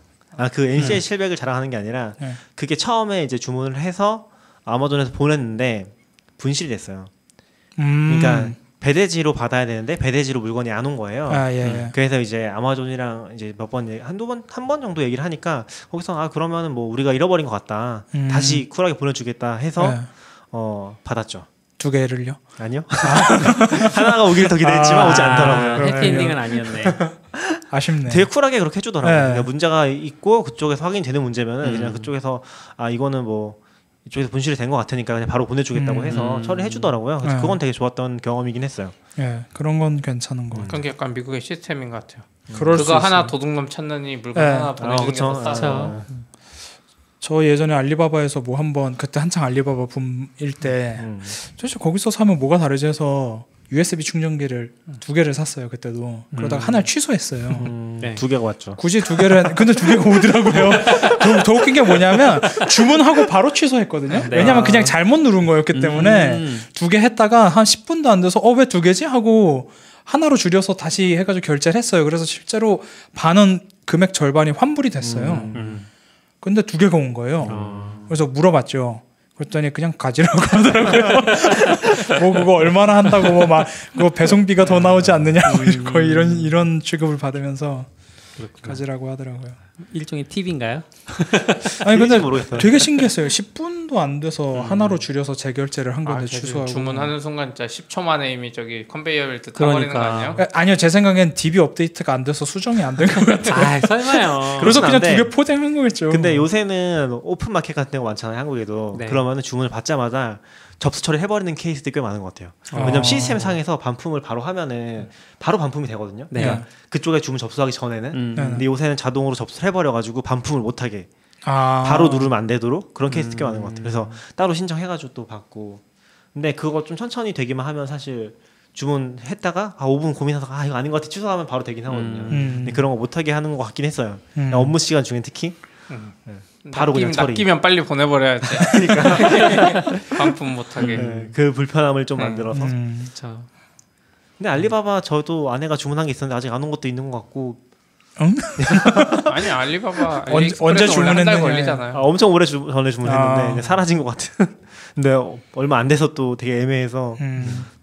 그 NCH 700을 자랑하는 게 아니라 그게 처음에 이제 주문을 해서 아마존에서 보냈는데 분실이 됐어요. 그러니까 배대지로 받아야 되는데 배대지로 물건이 안 온 거예요. 그래서 이제 아마존이랑 이제 한 번 정도 얘기를 하니까 거기서 그러면은 뭐 우리가 잃어버린 것 같다. 다시 쿨하게 보내주겠다 해서 받았죠. 2개를요? 아니요. 하나가 오기를 더 기대했지만 오지 않더라고요. 해피엔딩은 아니었네. 아쉽네. 되게 쿨하게 그렇게 해주더라고요. 그러니까 문제가 있고 그쪽에서 확인되는 문제면은 그냥 그쪽에서 이거는 뭐 이쪽에서 분실이 된 것 같으니까 그냥 바로 보내주겠다고 해서 처리해주더라고요. 그래서 그건 되게 좋았던 경험이긴 했어요. 그런 건 괜찮은 것 같아요. 그런 게 약간 미국의 시스템인 것 같아요. 그거 하나 도둑놈 찾느니 물건 하나 보내주는 게 더 싸죠. 저 예전에 알리바바에서 뭐 한번 그때 한창 알리바바 붐일 때 사실 거기서 사면 뭐가 다르지 해서 USB 충전기를 2개를 샀어요. 그때도. 그러다가 하나를 취소했어요. 2개가 왔죠. 굳이 2개를 근데 2개가 오더라고요. 더 웃긴 게 뭐냐면 주문하고 바로 취소했거든요. 왜냐면 그냥 잘못 누른 거였기 때문에 2개 했다가 한 10분도 안 돼서 왜 2개지 하고 하나로 줄여서 다시 해가지고 결제를 했어요. 그래서 실제로 반은 금액 절반이 환불이 됐어요. 근데 2개가 온 거예요. 그래서 물어봤죠. 그랬더니 그냥 가지라고 하더라고요. 뭐 그거 얼마나 한다고 뭐 그거 배송비가 더 나오지 않느냐 거의 이런 취급을 받으면서 그렇구나. 가지라고 하더라고요. 일종의 팁인가요? 아니 근데 모르겠어요. 되게 신기했어요. 10분도 1분도 안 돼서 하나로 줄여서 재결제를 한 건데 취소하고. 주문하는 순간 진짜 10초 만에 이미 저기 컨베이어 벨트 타버리는 거 아니에요? 아니요, 제 생각엔 DB 업데이트가 안 돼서 수정이 안 된 것 같아요. 설마요. 그래서 그냥 2개 포장한 거겠죠. 근데 요새는 오픈 마켓 같은 거 많잖아요, 한국에도. 네. 그러면은 주문을 받자마자 접수 처리 해버리는 케이스들이 꽤 많은 것 같아요. 왜냐면 시스템 상에서 반품을 바로 하면은 바로 반품이 되거든요. 네. 그러니까 그쪽에 주문 접수하기 전에는. 네. 근데 요새는 자동으로 접수를 해버려가지고 반품을 못하게 아. 바로 누르면 안 되도록 그런 케이스들이 꽤 많은 것 같아요. 그래서 따로 신청해가지고 또 받고. 근데 그거 좀 천천히 되기만 하면 사실 주문했다가 5분 고민하다가 이거 아닌 것 같아 취소하면 바로 되긴 하거든요. 근데 그런 거 못하게 하는 것 같긴 했어요. 업무 시간 중에 특히. 바로 그냥 처리. 낚이면 빨리 보내버려야지. 그러니까 반품 못하게. 네, 그 불편함을 좀 만들어서. 그렇죠. 근데 알리바바 저도 아내가 주문한 게 있었는데 아직 안 온 것도 있는 것 같고. 아니 알리바바 언제 주문했느냐 주문했느냐. 걸리잖아요. 엄청 오래 전에 주문했는데 이제 사라진 것 같은. 근데 얼마 안 돼서 또 되게 애매해서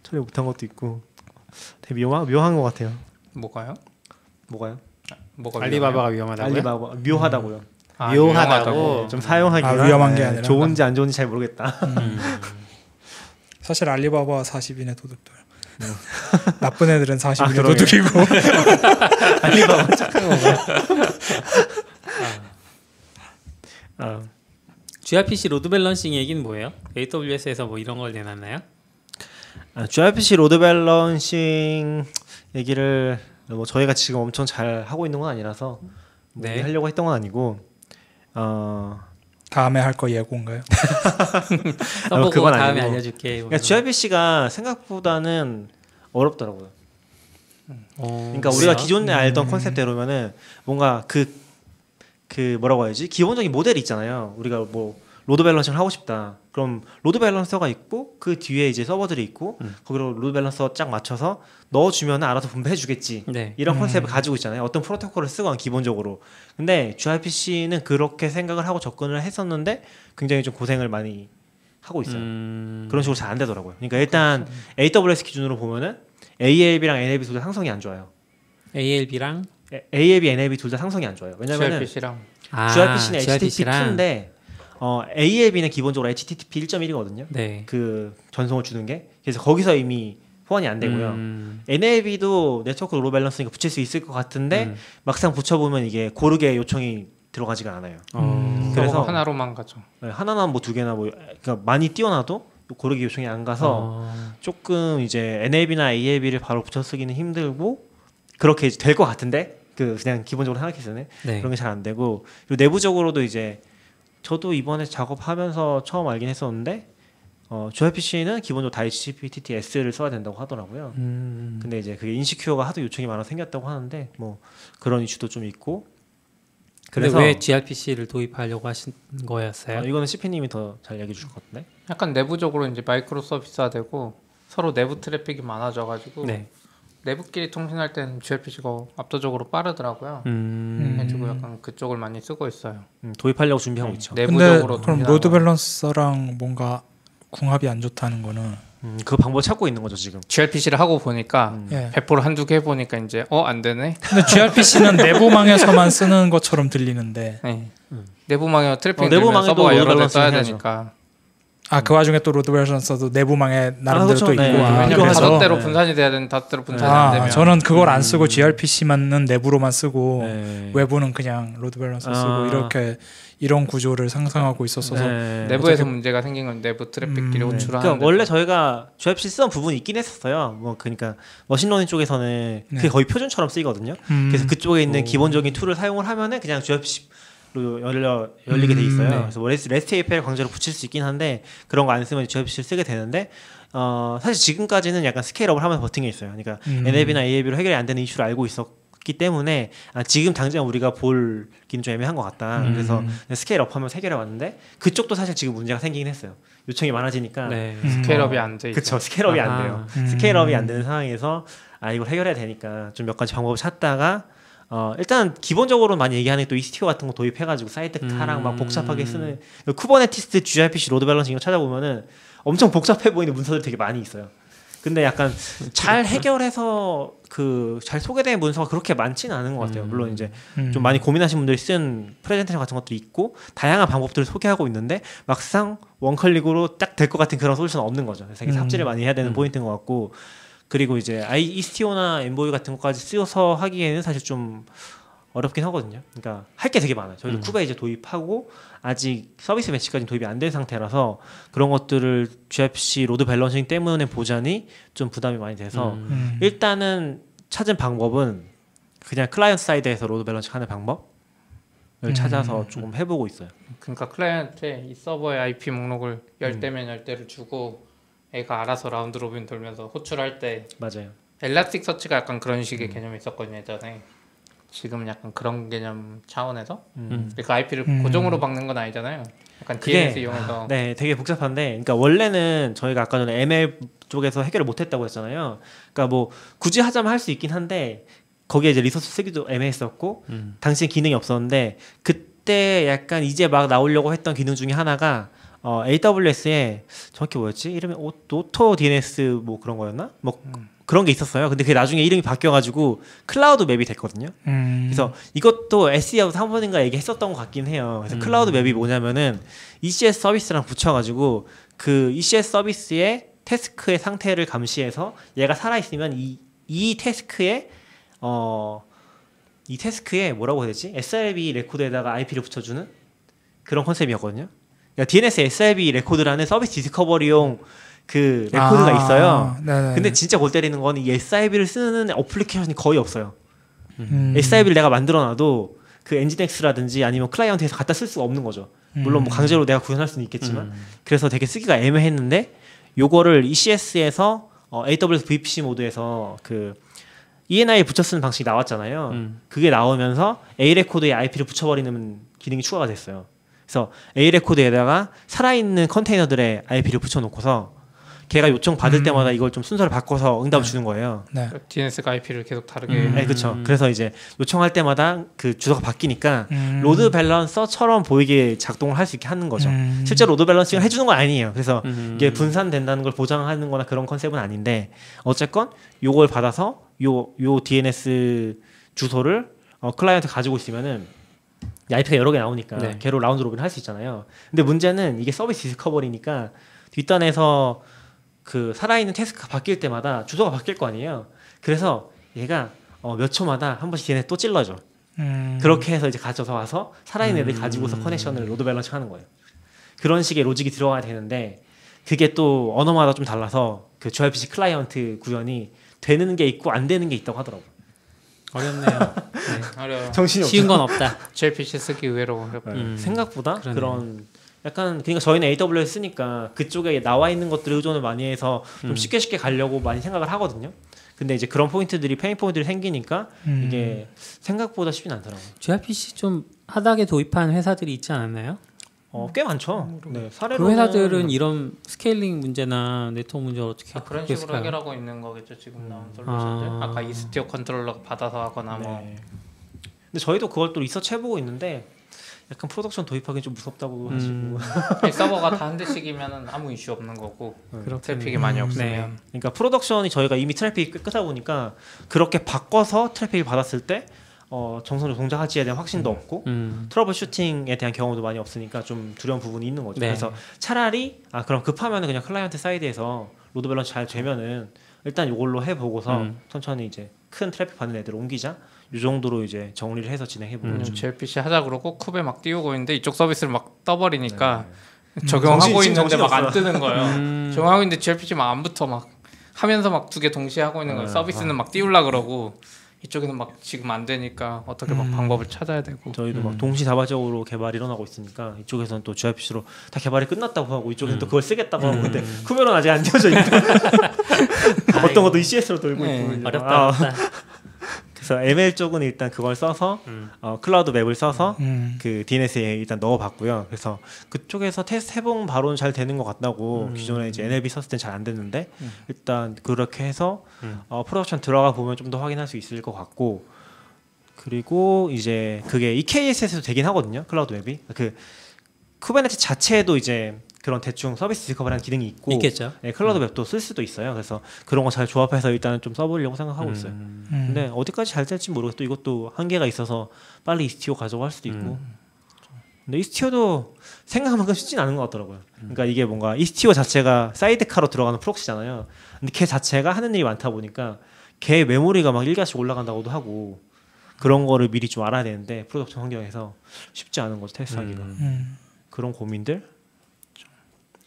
처리 못한 것도 있고. 되게 묘한 것 같아요. 뭐가요? 뭐가요? 뭐가 알리바바가 위험하다고요? 알리바바 묘하다고요. 묘하다고. 좀 사용하기 위험한 게 아니라 좋은지 안 좋은지 잘 모르겠다. 사실 알리바바 40인의 도둑들. 나쁜 애들은 40인의 그러게요. 도둑이고. 알리바바 착한 건가? gRPC 로드 밸런싱 얘기는 뭐예요? AWS에서 뭐 이런 걸 내놨나요? gRPC 로드 밸런싱 얘기를 뭐 저희가 지금 엄청 잘 하고 있는 건 아니라서 뭐 네. 하려고 했던 건 아니고 다음에 할 거 예고인가요? 써보고 그건 다음에 아니고. 알려줄게. 그러니까 gRPC가 생각보다는 어렵더라고요. 그러니까 우리가 기존에 알던 컨셉대로면은 뭔가 그 뭐라고 해야지 기본적인 모델이 있잖아요. 우리가 뭐 로드 밸런싱을 하고 싶다. 그럼 로드 밸런서가 있고 그 뒤에 이제 서버들이 있고 거기로 로드 밸런서 쫙 맞춰서 넣어주면 알아서 분배해주겠지. 네. 이런 컨셉을 가지고 있잖아요. 어떤 프로토콜을 쓰거나 기본적으로. 근데 gRPC는 그렇게 생각을 하고 접근을 했었는데 굉장히 좀 고생을 많이 하고 있어요. 그런 식으로 잘 안 되더라고요. 그러니까 일단 AWS 기준으로 보면은 ALB랑 NLB 둘 다 상성이 안 좋아요. ALB랑 ALB, NLB 둘 다 상성이 안 좋아요. 왜냐면은 gRPC랑 gRPC는 HTTP gRPC랑 2인데 ALB는 기본적으로 HTTP 1.1이거든요. 네. 그 전송을 주는 게. 그래서 거기서 이미 호환이 안 되고요. NLB도 네트워크 로드 밸런스니까 붙일 수 있을 것 같은데 막상 붙여보면 이게 고르게 요청이 들어가지가 않아요. 그래서 하나로만 가죠. 네, 하나나 뭐 두 개나 뭐 그러니까 많이 띄워놔도 고르게 요청이 안 가서 조금 이제 NLB나 ALB를 바로 붙여 쓰기는 힘들고 그렇게 될 것 같은데 그냥 기본적으로 생각했을 때는 네. 그런 게 잘 안 되고 그리고 내부적으로도 이제 저도 이번에 작업하면서 처음 알긴 했었는데 gRPC는 기본적으로 다 HTTPS를 써야 된다고 하더라고요. 근데 이제 그게 인시큐어가 하도 요청이 많아 생겼다고 하는데 뭐 그런 이슈도 좀 있고. 근데 그래서 왜 gRPC를 도입하려고 하신 거였어요? 이거는 CP님이 더 잘 얘기해 주실 것 같은데. 약간 내부적으로 이제 마이크로 서비스화되고 서로 내부 트래픽이 많아져가지고 네. 내부끼리 통신할 때는 gRPC가 압도적으로 빠르더라고요. 그래가지고 약간 그쪽을 많이 쓰고 있어요. 도입하려고 준비하고 있죠. 근데 내부적으로 그럼 로드 밸런서랑 뭔가 궁합이 안 좋다는 거는 그 방법 찾고 있는 거죠 지금. gRPC를 하고 보니까 예. 배포를 한두 개 해보니까 이제 안 되네. 근데 gRPC는 내부망에서만 쓰는 것처럼 들리는데 네. 내부망에 트래픽 내부망에도 서버가 여러 대 로드 써야 밸런싱 되니까. 그 와중에 또 로드 밸런서도 내부망에 나름대로 그렇죠. 또 있고 네. 아, 왜냐면 그래서- 다섯 대로 네. 분산이 돼야 되는 다섯 대로 분산이 안 되면 저는 그걸 안 쓰고 gRPC만은 내부로만 쓰고 네. 외부는 그냥 로드 밸런서 쓰고 아. 이렇게 이런 구조를 상상하고 있었어서 네. 내부에서 문제가 생긴 건 내부 트래픽끼리 호출하는. 그러니까 원래 저희가 gRPC 쓰던 부분이 있긴 했었어요. 뭐 그러니까 머신러닝 쪽에서는 그게 거의 표준처럼 쓰이거든요. 그래서 그쪽에 있는 기본적인 툴을 사용을 하면은 그냥 gRPC로 열리게 돼 있어요. 그래서 뭐 REST API를 강제로 붙일 수 있긴 한데 그런 거 안 쓰면 gRPC를 쓰게 되는데 사실 지금까지는 약간 스케일업을 하면서 버틴 게 있어요. 그러니까 NLB나 ALB로 해결이 안 되는 이슈를 알고 있었기 때문에 지금 당장 우리가 볼기는 좀 애매한 것 같다. 그래서 스케일업하면서 해결해 왔는데 그쪽도 사실 지금 문제가 생기긴 했어요. 요청이 많아지니까 네. 스케일업이 안 돼. 그쵸 스케일업이 아하. 안 돼요. 스케일업이 안 되는 상황에서 이걸 해결해야 되니까 좀 몇 가지 방법을 찾다가 일단 기본적으로 많이 얘기하는 또 이스티오 같은 거 도입해가지고 사이트 타랑 막 복잡하게 쓰는 쿠버네티스 gRPC 로드 밸런싱 이거 찾아보면은 엄청 복잡해 보이는 문서들이 되게 많이 있어요. 근데 약간 잘 해결해서 잘 소개된 문서가 그렇게 많지는 않은 것 같아요. 물론 이제 좀 많이 고민하신 분들이 쓴 프레젠테이션 같은 것들이 있고 다양한 방법들을 소개하고 있는데 막상 원클릭으로 딱 될 것 같은 그런 솔루션은 없는 거죠. 그래서 되게 삽질을 많이 해야 되는 포인트인 것 같고, 그리고 이제 이스티오나 엠보이 같은 것까지 쓰여서 하기에는 사실 좀 어렵긴 하거든요. 그러니까 할 게 되게 많아요. 저희도 쿠베 이제 도입하고 아직 서비스 매치까지 도입이 안 된 상태라서 그런 것들을 gRPC 로드 밸런싱 때문에 보자니 좀 부담이 많이 돼서 일단은 찾은 방법은 그냥 클라이언트 사이드에서 로드 밸런싱 하는 방법을 찾아서 조금 해보고 있어요. 그러니까 클라이언트에 이 서버의 IP 목록을 열 때면 열 때를 주고 애가 알아서 라운드 로빈 돌면서 호출할 때 맞아요. 엘라스틱 서치가 약간 그런 식의 개념이 있었거든요 예전에. 지금 약간 그런 개념 차원에서 그 IP를 고정으로 박는 건 아니잖아요. 약간 DNS 이용해서. 네, 되게 복잡한데, 그러니까 원래는 저희가 아까 전에 ML 쪽에서 해결을 못했다고 했잖아요. 그러니까 뭐 굳이 하자면 할 수 있긴 한데 거기에 이제 리소스 쓰기도 애매했었고 당시에 기능이 없었는데, 그때 약간 이제 막 나오려고 했던 기능 중에 하나가 AWS에 정확히 뭐였지? 이름이 오토 DNS 뭐 그런 거였나? 뭐 그런 게 있었어요. 근데 그게 나중에 이름이 바뀌어가지고 클라우드 맵이 됐거든요. 그래서 이것도 SE하고 한 번인가 얘기했었던 것 같긴 해요. 그래서 클라우드 맵이 뭐냐면은 ECS 서비스랑 붙여가지고 그 ECS 서비스의 태스크의 상태를 감시해서 얘가 살아있으면 이 태스크에 뭐라고 해야 되지? SRB 레코드에다가 IP를 붙여주는 그런 컨셉이었거든요. 그러니까 DNS SRB 레코드라는 서비스 디스커버리용 그 레코드가 있어요. 네네. 근데 진짜 골 때리는 건 이 SIB를 쓰는 어플리케이션이 거의 없어요. SIB를 내가 만들어놔도 그 엔진엑스라든지 아니면 클라이언트에서 갖다 쓸 수가 없는 거죠. 물론 뭐 강제로 내가 구현할 수는 있겠지만 그래서 되게 쓰기가 애매했는데 요거를 ECS에서 AWS VPC 모드에서 그 ENI에 붙여 쓰는 방식이 나왔잖아요. 그게 나오면서 A 레코드에 IP를 붙여버리는 기능이 추가가 됐어요. 그래서 A 레코드에다가 살아있는 컨테이너들의 IP를 붙여놓고서 걔가 요청 받을 때마다 이걸 좀 순서를 바꿔서 응답을 주는 거예요. 네. DNS가 IP를 계속 다르게. 네, 그렇죠. 그래서 이제 요청할 때마다 그 주소가 바뀌니까 로드 밸런서처럼 보이게 작동을 할 수 있게 하는 거죠. 실제 로드 밸런싱을 해주는 건 아니에요. 그래서 이게 분산된다는 걸 보장하는거나 그런 컨셉은 아닌데 어쨌건 요걸 받아서 요 DNS 주소를 클라이언트 가지고 있으면은 IP가 여러 개 나오니까 걔로 라운드 로빈을 할 수 있잖아요. 근데 문제는 이게 서비스 디스커버리니까 뒷단에서 그 살아있는 태스크가 바뀔 때마다 주소가 바뀔 거 아니에요. 그래서 얘가 몇 초마다 한 번씩 얘네 또 찔러줘. 그렇게 해서 이제 가져서 와서 살아있는 애들 가지고서 커넥션을 로드 밸런싱 하는 거예요. 그런 식의 로직이 들어가야 되는데 그게 또 언어마다 좀 달라서 그 gRPC 클라이언트 구현이 되는 게 있고 안 되는 게 있다고 하더라고요. 어렵네요. 네. 어려워. 정신이 쉬운 없죠. 건 없다. gRPC 쓰기 의외로 어렵고. 생각보다 그러네. 그런 약간 그러니까 저희는 AWS 쓰니까 그쪽에 나와 있는 것들을 의존을 많이 해서 좀 쉽게 가려고 많이 생각을 하거든요. 근데 이제 그런 포인트들이 페인 포인트들이 생기니까 이게 생각보다 쉽진 않더라고요. gRPC 좀 하다하게 도입한 회사들이 있지 않았나요? 꽤 많죠. 네, 그 회사들은 이런 스케일링 문제나 네트워크 문제를 어떻게 그런 식으로 했을까요? 해결하고 있는 거겠죠 지금 나온 솔루션들. 아까 이스티어 컨트롤러 받아서 하거나 뭐. 근데 저희도 그걸 또 리서치 해보고 있는데 약간 프로덕션 도입하기 좀 무섭다고 하시고. 서버가 다 한 대씩이면은 아무 이슈 없는 거고 트래픽이 많이 없으면. 그러니까 프로덕션이 저희가 이미 트래픽이 끄다 보니까 그렇게 바꿔서 트래픽을 받았을 때 정상적으로 동작할지에 대한 확신도 없고 트러블 슈팅에 대한 경험도 많이 없으니까 좀 두려운 부분이 있는 거죠. 그래서 차라리 그럼 급하면 그냥 클라이언트 사이드에서 로드 밸런스 잘 되면은 일단 이걸로 해보고서 천천히 이제 큰 트래픽 받는 애들 옮기자. 이 정도로 이제 정리를 해서 진행해보는 거죠. gRPC 하자 그러고 쿱에 막 띄우고 있는데 이쪽 서비스를 막 떠버리니까 적용하고 있는데 막 안 뜨는 거예요. 적용하고 있는데 gRPC 막 안 붙어 막 하면서 막 두 개 동시에 하고 있는 거예요. 서비스는 막 띄우려 그러고 이쪽에는 막 지금 안 되니까 어떻게 막 방법을 찾아야 되고. 저희도 막 동시다발적으로 개발이 일어나고 있으니까 이쪽에서는 또 gRPC로 다 개발이 끝났다고 하고 이쪽에는 또 그걸 쓰겠다고 하고 근데 쿠베는 아직 안 되어져 있고 어떤 것도 ECS로 돌고 있고 어렵다. 그래서 ML 쪽은 일단 그걸 써서 클라우드 맵을 써서 그 DNS에 일단 넣어봤고요. 그래서 그쪽에서 테스트 해보면 바로는 잘 되는 것 같다고 기존에 이제 NLB 썼을 땐 잘 안 됐는데 일단 그렇게 해서 프로덕션 들어가 보면 좀 더 확인할 수 있을 것 같고 그리고 이제 그게 EKS에서도 되긴 하거든요. 클라우드 맵이 그 쿠버네티스 자체에도 이제 그런 대충 서비스 디스커버리라는 기능이 있고 있겠죠. 네, 클라우드 맵도 쓸 수도 있어요. 그래서 그런 거 잘 조합해서 일단은 좀 써보려고 생각하고 있어요. 근데 어디까지 잘 될지 모르겠고 또 이것도 한계가 있어서 빨리 이스티오 가져고 할 수도 있고. 근데 이스티오도 생각만큼 쉽진 않은 것 같더라고요. 그러니까 이게 뭔가 이스티오 자체가 사이드카로 들어가는 프록시잖아요. 근데 걔 자체가 하는 일이 많다 보니까 걔 메모리가 막 1가씩 올라간다고도 하고 그런 거를 미리 좀 알아야 되는데 프로덕션 환경에서 쉽지 않은 거죠, 테스트하기가. 그런 고민들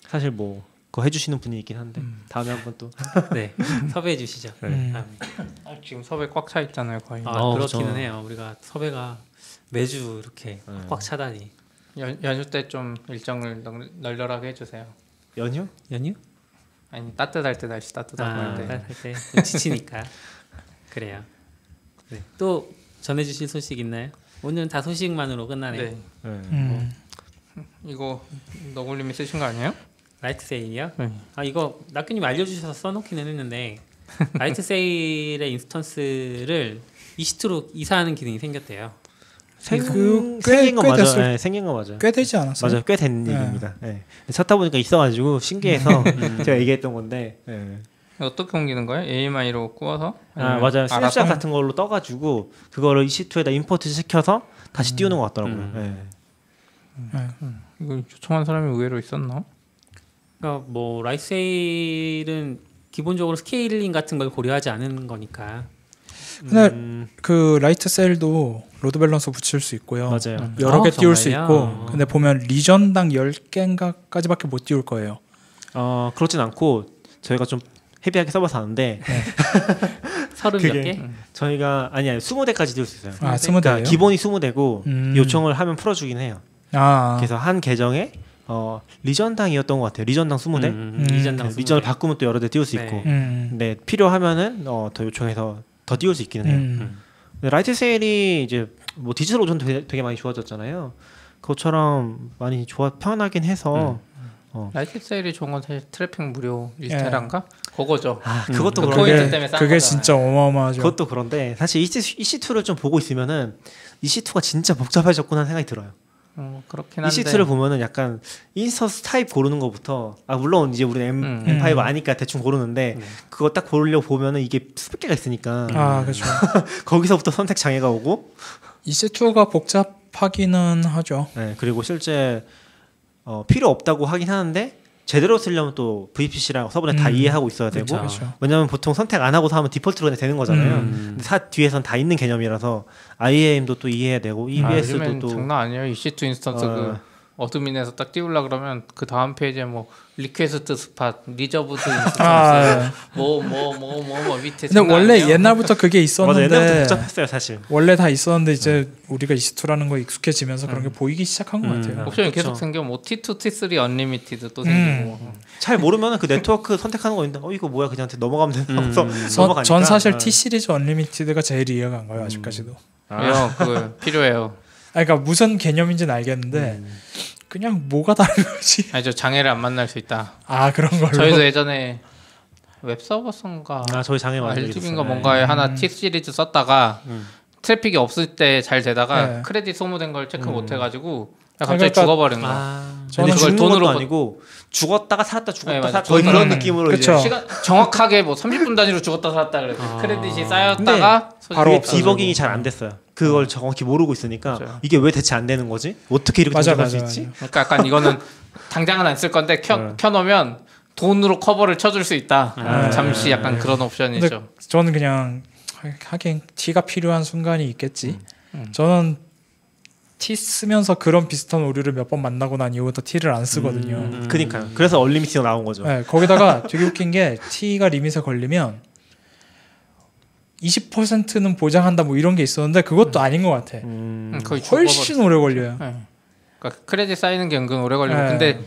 사실 뭐 그거 해주시는 분이 있긴 한데 다음에 한번 또 네, 섭외해 주시죠. 지금 섭외 꽉 차 있잖아요, 거의. 그렇기는 그렇죠. 해요. 우리가 섭외가 매주 이렇게 꽉 차다니. 연휴 때 좀 일정을 널널하게 해주세요. 연휴? 연휴? 아니 따뜻할 때 날씨 따뜻할 때. 따뜻할 때 지치니까. 그래요. 네. 또 전해주실 소식 있나요? 오늘은 다 소식만으로 끝나네요. 네. 이거 너굴님이 쓰신 거 아니에요? 라이트 세일이요? 네. 이거 낙규님 알려주셔서 써놓기는 했는데 라이트 세일의 인스턴스를 EC2로 이사하는 기능이 생겼대요. 생긴 거 맞아요. 네, 생긴 거 맞아요. 꽤 되지 않았어요? 맞아요, 꽤 된 얘기입니다. 네. 찾다 보니까 있어가지고 신기해서 제가 얘기했던 건데. 네. 어떻게 옮기는 거예요? AMI로 구워서? 맞아요. 스냅샷 같은 걸로 떠가지고 그거를 EC2에다 임포트 시켜서 다시 띄우는 것 같더라고요. 네. 이거 요청한 사람이 의외로 있었나? 그러니까 뭐 라이트 세일은 기본적으로 스케일링 같은 걸 고려하지 않은 거니까. 근데 그 라이트 셀도 로드 밸런서 붙일 수 있고요. 맞아요. 여러 개 띄울 수 정말요? 있고. 근데 보면 리전당 10개인가까지밖에 못 띄울 거예요. 그렇진 않고 저희가 좀 헤비하게 써봐서 아는데 30몇 개? 저희가 아니요 20대까지 띄울 수 있어요. 20대예요? 그러니까 기본이 20대고 요청을 하면 풀어주긴 해요. 그래서 한 계정에 리전당이었던 것 같아요. 리전당 20대. 리전당 20대. 리전을 바꾸면 또 여러 대 띄울 수 있고. 근데 필요하면은 더 요청해서 더 띄울 수 있기는 해요. 근데 라이트 세일이 이제 뭐 디지털 오전 되게 많이 좋아졌잖아요. 그것처럼 많이 편하긴 해서. 라이트 세일이 좋은 건 사실 트래픽 무료 리스테란가? 그거죠. 그것도 그 그런데 포인트 때문에 싼 그게 거잖아요. 진짜 어마어마하죠. 그것도 그런데 사실 EC2를 좀 보고 있으면은 EC2가 진짜 복잡해졌구나 하는 생각이 들어요. 그렇긴 한데 EC2를 보면은 약간 인스턴스 타입 고르는 것부터 물론 이제 우리는 M5 아니까 대충 고르는데 그거 딱 고르려고 보면은 이게 수백 개가 있으니까 그렇죠. 거기서부터 선택 장애가 오고 EC2가 복잡하기는 하죠. 네, 그리고 실제 필요 없다고 하긴 하는데 제대로 쓰려면 또 VPC랑 서버넷 다 이해하고 있어야 되고 그렇죠. 왜냐면 보통 선택 안 하고서 하면 디폴트로 그냥 되는 거잖아요. 근데 뒤에선 다 있는 개념이라서 IAM도 또 이해해야 되고 EBS도 요즘엔 또 장난 아니에요. EC2 인스턴스 그 어드민에서 딱 띄우려 그러면 그 다음 페이지에 뭐 리퀘스트 스팟, 리저브드 인스턴스 뭐 밑에 근데 원래 옛날부터 그게 맞아, 있었는데 옛날부터 복잡했어요 사실. 원래 다 있었는데 이제 우리가 EC2라는 거 익숙해지면서 그런 게 보이기 시작한 것 같아요. 옵션이 그쵸. 계속 생겨 뭐 T2, T3 언리미티드 또 생기고 잘 모르면은 그 네트워크 선택하는 거 있는데 이거 뭐야 그냥 넘어가면 되나 넘어가니까. 전 사실 T 시리즈 언리미티드가 제일 이해가 안 가요 아직까지도. 왜요? 그거 필요해요. 그러니까 무슨 개념인지는 알겠는데 그냥 뭐가 다른 거지? 아니 저 장애를 안 만날 수 있다. 그런 걸로. 저희도 예전에 웹서버선가 저희 장애 많이 RGB인가 뭔가에 하나 T 시리즈 썼다가 트래픽이 없을 때 잘 되다가 네. 크레딧 소모된 걸 체크 못 해가지고 갑자기 그러니까- 죽어버린 거. 저는 그걸 죽는 돈으로 것도 아니고 죽었다가 살았다 죽었다 네, 맞아. 살았다 거의 그런 느낌으로 그쵸. 이제 시간 정확하게 뭐 30분 단위로 죽었다 살았다 그래서 크레딧이 쌓였다가 바로 그게 없어지고. 디버깅이 잘 안 됐어요. 그걸 정확히 모르고 있으니까 맞아요. 이게 왜 대체 안 되는 거지? 어떻게 이렇게 맞아, 동작할 수 맞아, 있지? 맞아. 그러니까 약간 이거는 당장은 안 쓸 건데 켜놓으면 돈으로 커버를 쳐줄 수 있다. 잠시 약간 그런 옵션이죠. 근데 저는 그냥 하긴 T가 필요한 순간이 있겠지. 저는 T 쓰면서 그런 비슷한 오류를 몇 번 만나고 난 이후부터 T를 안 쓰거든요. 그러니까요. 그래서 얼리미티가 나온 거죠. 네, 거기다가 되게 웃긴 게 T가 리밋에 걸리면 20%는 보장한다 뭐 이런 게 있었는데 그것도 아닌 것 같아. 거의 훨씬 오래 걸려요. 네. 그러니까 크레딧 쌓이는 게 은근 오래 걸리고 네. 근데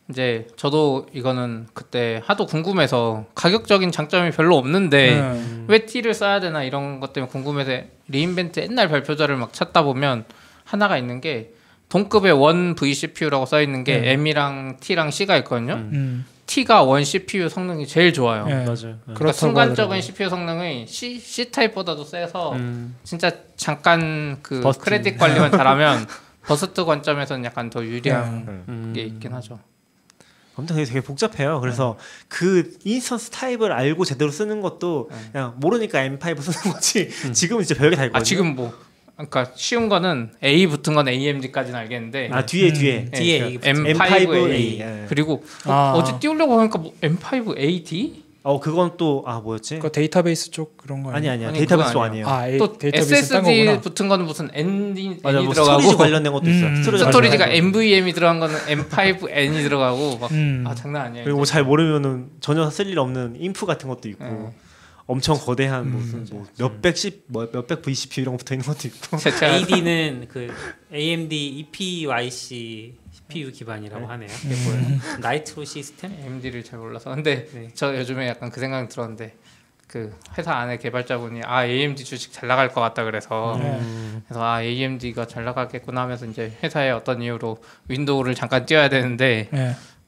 이제 저도 이거는 그때 하도 궁금해서 가격적인 장점이 별로 없는데 왜 T를 써야 되나 이런 것 때문에 궁금해서 리인벤트 옛날 발표자를 막 찾다 보면 하나가 있는 게 동급의 원 vCPU라고 써 있는 게 M이랑 T랑 C가 있거든요. T가 원 CPU 성능이 제일 좋아요. 네. 맞아요. 그러니까 순간적인 CPU 성능이 C 타입보다도 세서 진짜 잠깐 그 버스트. 크레딧 관리만 잘하면 버스트 관점에서는 약간 더 유리한 게 있긴 하죠. 아무튼 되게 복잡해요. 그래서 그 인스턴스 타입을 알고 제대로 쓰는 것도 그냥 모르니까 M5 쓰는 거지. 지금은 진짜 별게 다 있거든요. 지금 뭐 그러니까 쉬운 거는 A 붙은 건 AMD까지는 알겠는데 뒤에 뒤에 M5A 예. 그리고 어제 띄우려고 하니까 뭐 M5AD? 그건 또 뭐였지? 그 데이터베이스 쪽 그런 거 아니야. 아니, 데이터베이스 그건 아니에요. 또 데이터베이스 딴 SSD 거구나. 붙은 거는 무슨 N이 맞아, 뭐 들어가고 스토리지 관련된 것도 있어요. 스토리지가 관련된 거. NVM이 들어간 거는 M5N이 들어가고 막 장난 아니에요. 그리고 잘 모르면은 전혀 쓸 일 없는 인프 같은 것도 있고 네. 엄청 거대한 무슨 몇백 vCPU 이런 거 붙어 있는 것도 있고. AD는 그 AMD EPYC CPU 기반이라고 하네요. 이게 뭐예요? 나이트로 시스템? AMD를 잘 몰라서 근데 네. 저 요즘에 약간 그 생각 들었는데 그 회사 안에 개발자분이 AMD 주식 잘 나갈 것 같다 그래서 그래서 AMD가 잘 나가겠구나 하면서 이제 회사에 어떤 이유로 윈도우를 잠깐 띄워야 되는데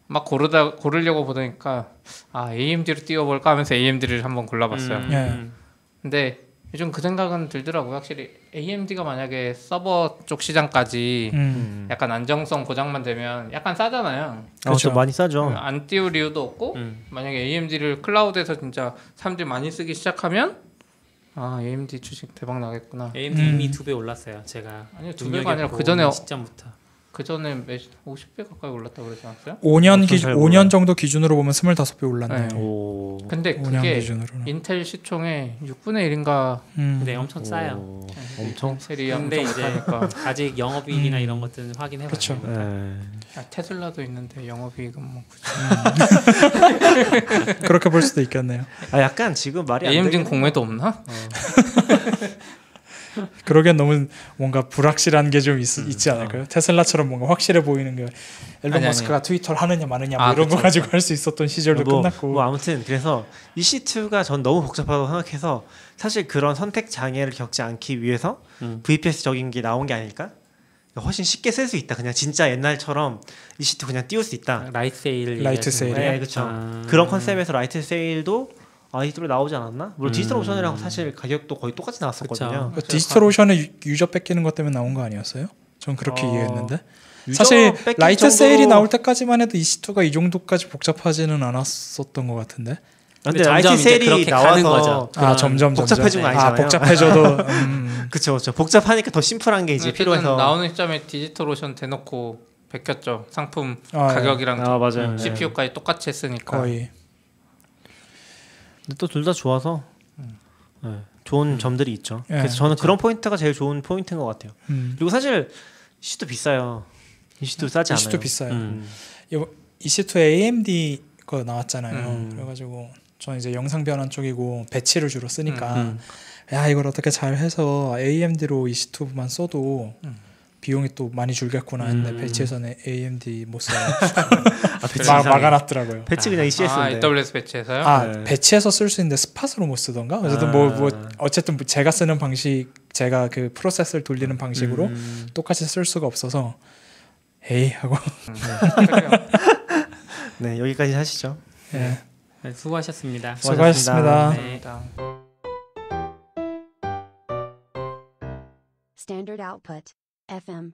막 고르려고 보니까 AMD로 띄워볼까 하면서 AMD를 한번 골라봤어요. 근데 요즘 그 생각은 들더라고요. 확실히 AMD가 만약에 서버 쪽 시장까지 약간 안정성 보장만 되면 약간 싸잖아요. 그렇죠. 많이 싸죠. 안 띄울 이유도 없고 만약에 AMD를 클라우드에서 진짜 사람들이 많이 쓰기 시작하면 AMD 주식 대박 나겠구나. AMD 이미 2배 올랐어요. 제가 아니요 2배가 아니라 그 전에 시점부터. 그 전에 50배 가까이 올랐다고 그러지 않았어요? 5년 정도 기준으로 보면 25배 올랐네요. 네. 근데 5년 그게 기준으로는. 인텔 시총의 6분의 1인가 근데 엄청 싸요. 엄청. 인텔이 근데 엄청 이제 높으니까 아직 영업이익이나 이런 것들은 확인해봐야 그쵸. 되니까. 테슬라도 있는데 영업이익은 뭐 굳이 그렇게 볼 수도 있겠네요. 약간 지금 말이 안 AMD는 되긴 공매도 없나? 그러기엔 너무 뭔가 불확실한 게 좀 있지 않을까요? 테슬라처럼 뭔가 확실해 보이는 게 앨런 아니. 머스크가 트위터를 하느냐 마느냐 뭐 이런 그쵸. 거 가지고 할 수 있었던 시절도 끝났고. 아무튼 그래서 EC2가 전 너무 복잡하다고 생각해서 사실 그런 선택 장애를 겪지 않기 위해서 VPS적인 게 나온 게 아닐까? 훨씬 쉽게 쓸 수 있다. 그냥 진짜 옛날처럼 EC2 그냥 띄울 수 있다. 라이트 세일. 라이트 세일. 네, 그렇죠. 그런 컨셉에서 라이트 세일도 이쪽으로 나오지 않았나? 물론 디지털 오션이랑 사실 가격도 거의 똑같이 나왔었거든요. 디지털 오션에 유저 뺏기는 것 때문에 나온 거 아니었어요? 전 그렇게 이해했는데. 유저 사실 뺏길 라이트 정도로- 세일이 나올 때까지만 해도 EC2가 이 정도까지 복잡하지는 않았었던 것 같은데. 근데 점점 라이트 이제 세일이 그렇게 가는 나와서 거죠. 점점 복잡해진 거 아니잖아요. 복잡해져도 그렇죠. 복잡하니까 더 심플한 게 이제 어쨌든 필요해서 나오는 시점에 디지털 오션 대놓고 베꼈죠. 상품 예. 가격이랑 맞아요. CPU까지 똑같이 했으니까. 거의. 근데 또 둘 다 좋아서 좋은 점들이 있죠. 예, 그래서 저는 그런 포인트가 제일 좋은 포인트인 것 같아요. 그리고 사실 EC2 비싸요. EC2 싸지 않아요. EC2 비싸요. EC2 AMD 거 나왔잖아요. 그래가지고 저는 이제 영상 변환 쪽이고 배치를 주로 쓰니까 야 이걸 어떻게 잘 해서 AMD로 EC2만 써도 비용이 또 많이 줄겠구나 했는데 배치에서는 AMD 못 써요. 막아놨더라고요. 배치 그냥 ECS인데. AWS 배치에서요? 네. 배치해서 쓸 수 있는데 스팟으로 못 쓰던가. 어쨌든 뭐 어쨌든 제가 쓰는 방식, 제가 그 프로세서를 돌리는 방식으로 똑같이 쓸 수가 없어서 에이 하고. 네, 여기까지 하시죠. 예. 네, 수고하셨습니다. 수고하셨습니다. 네. Standard output. FM.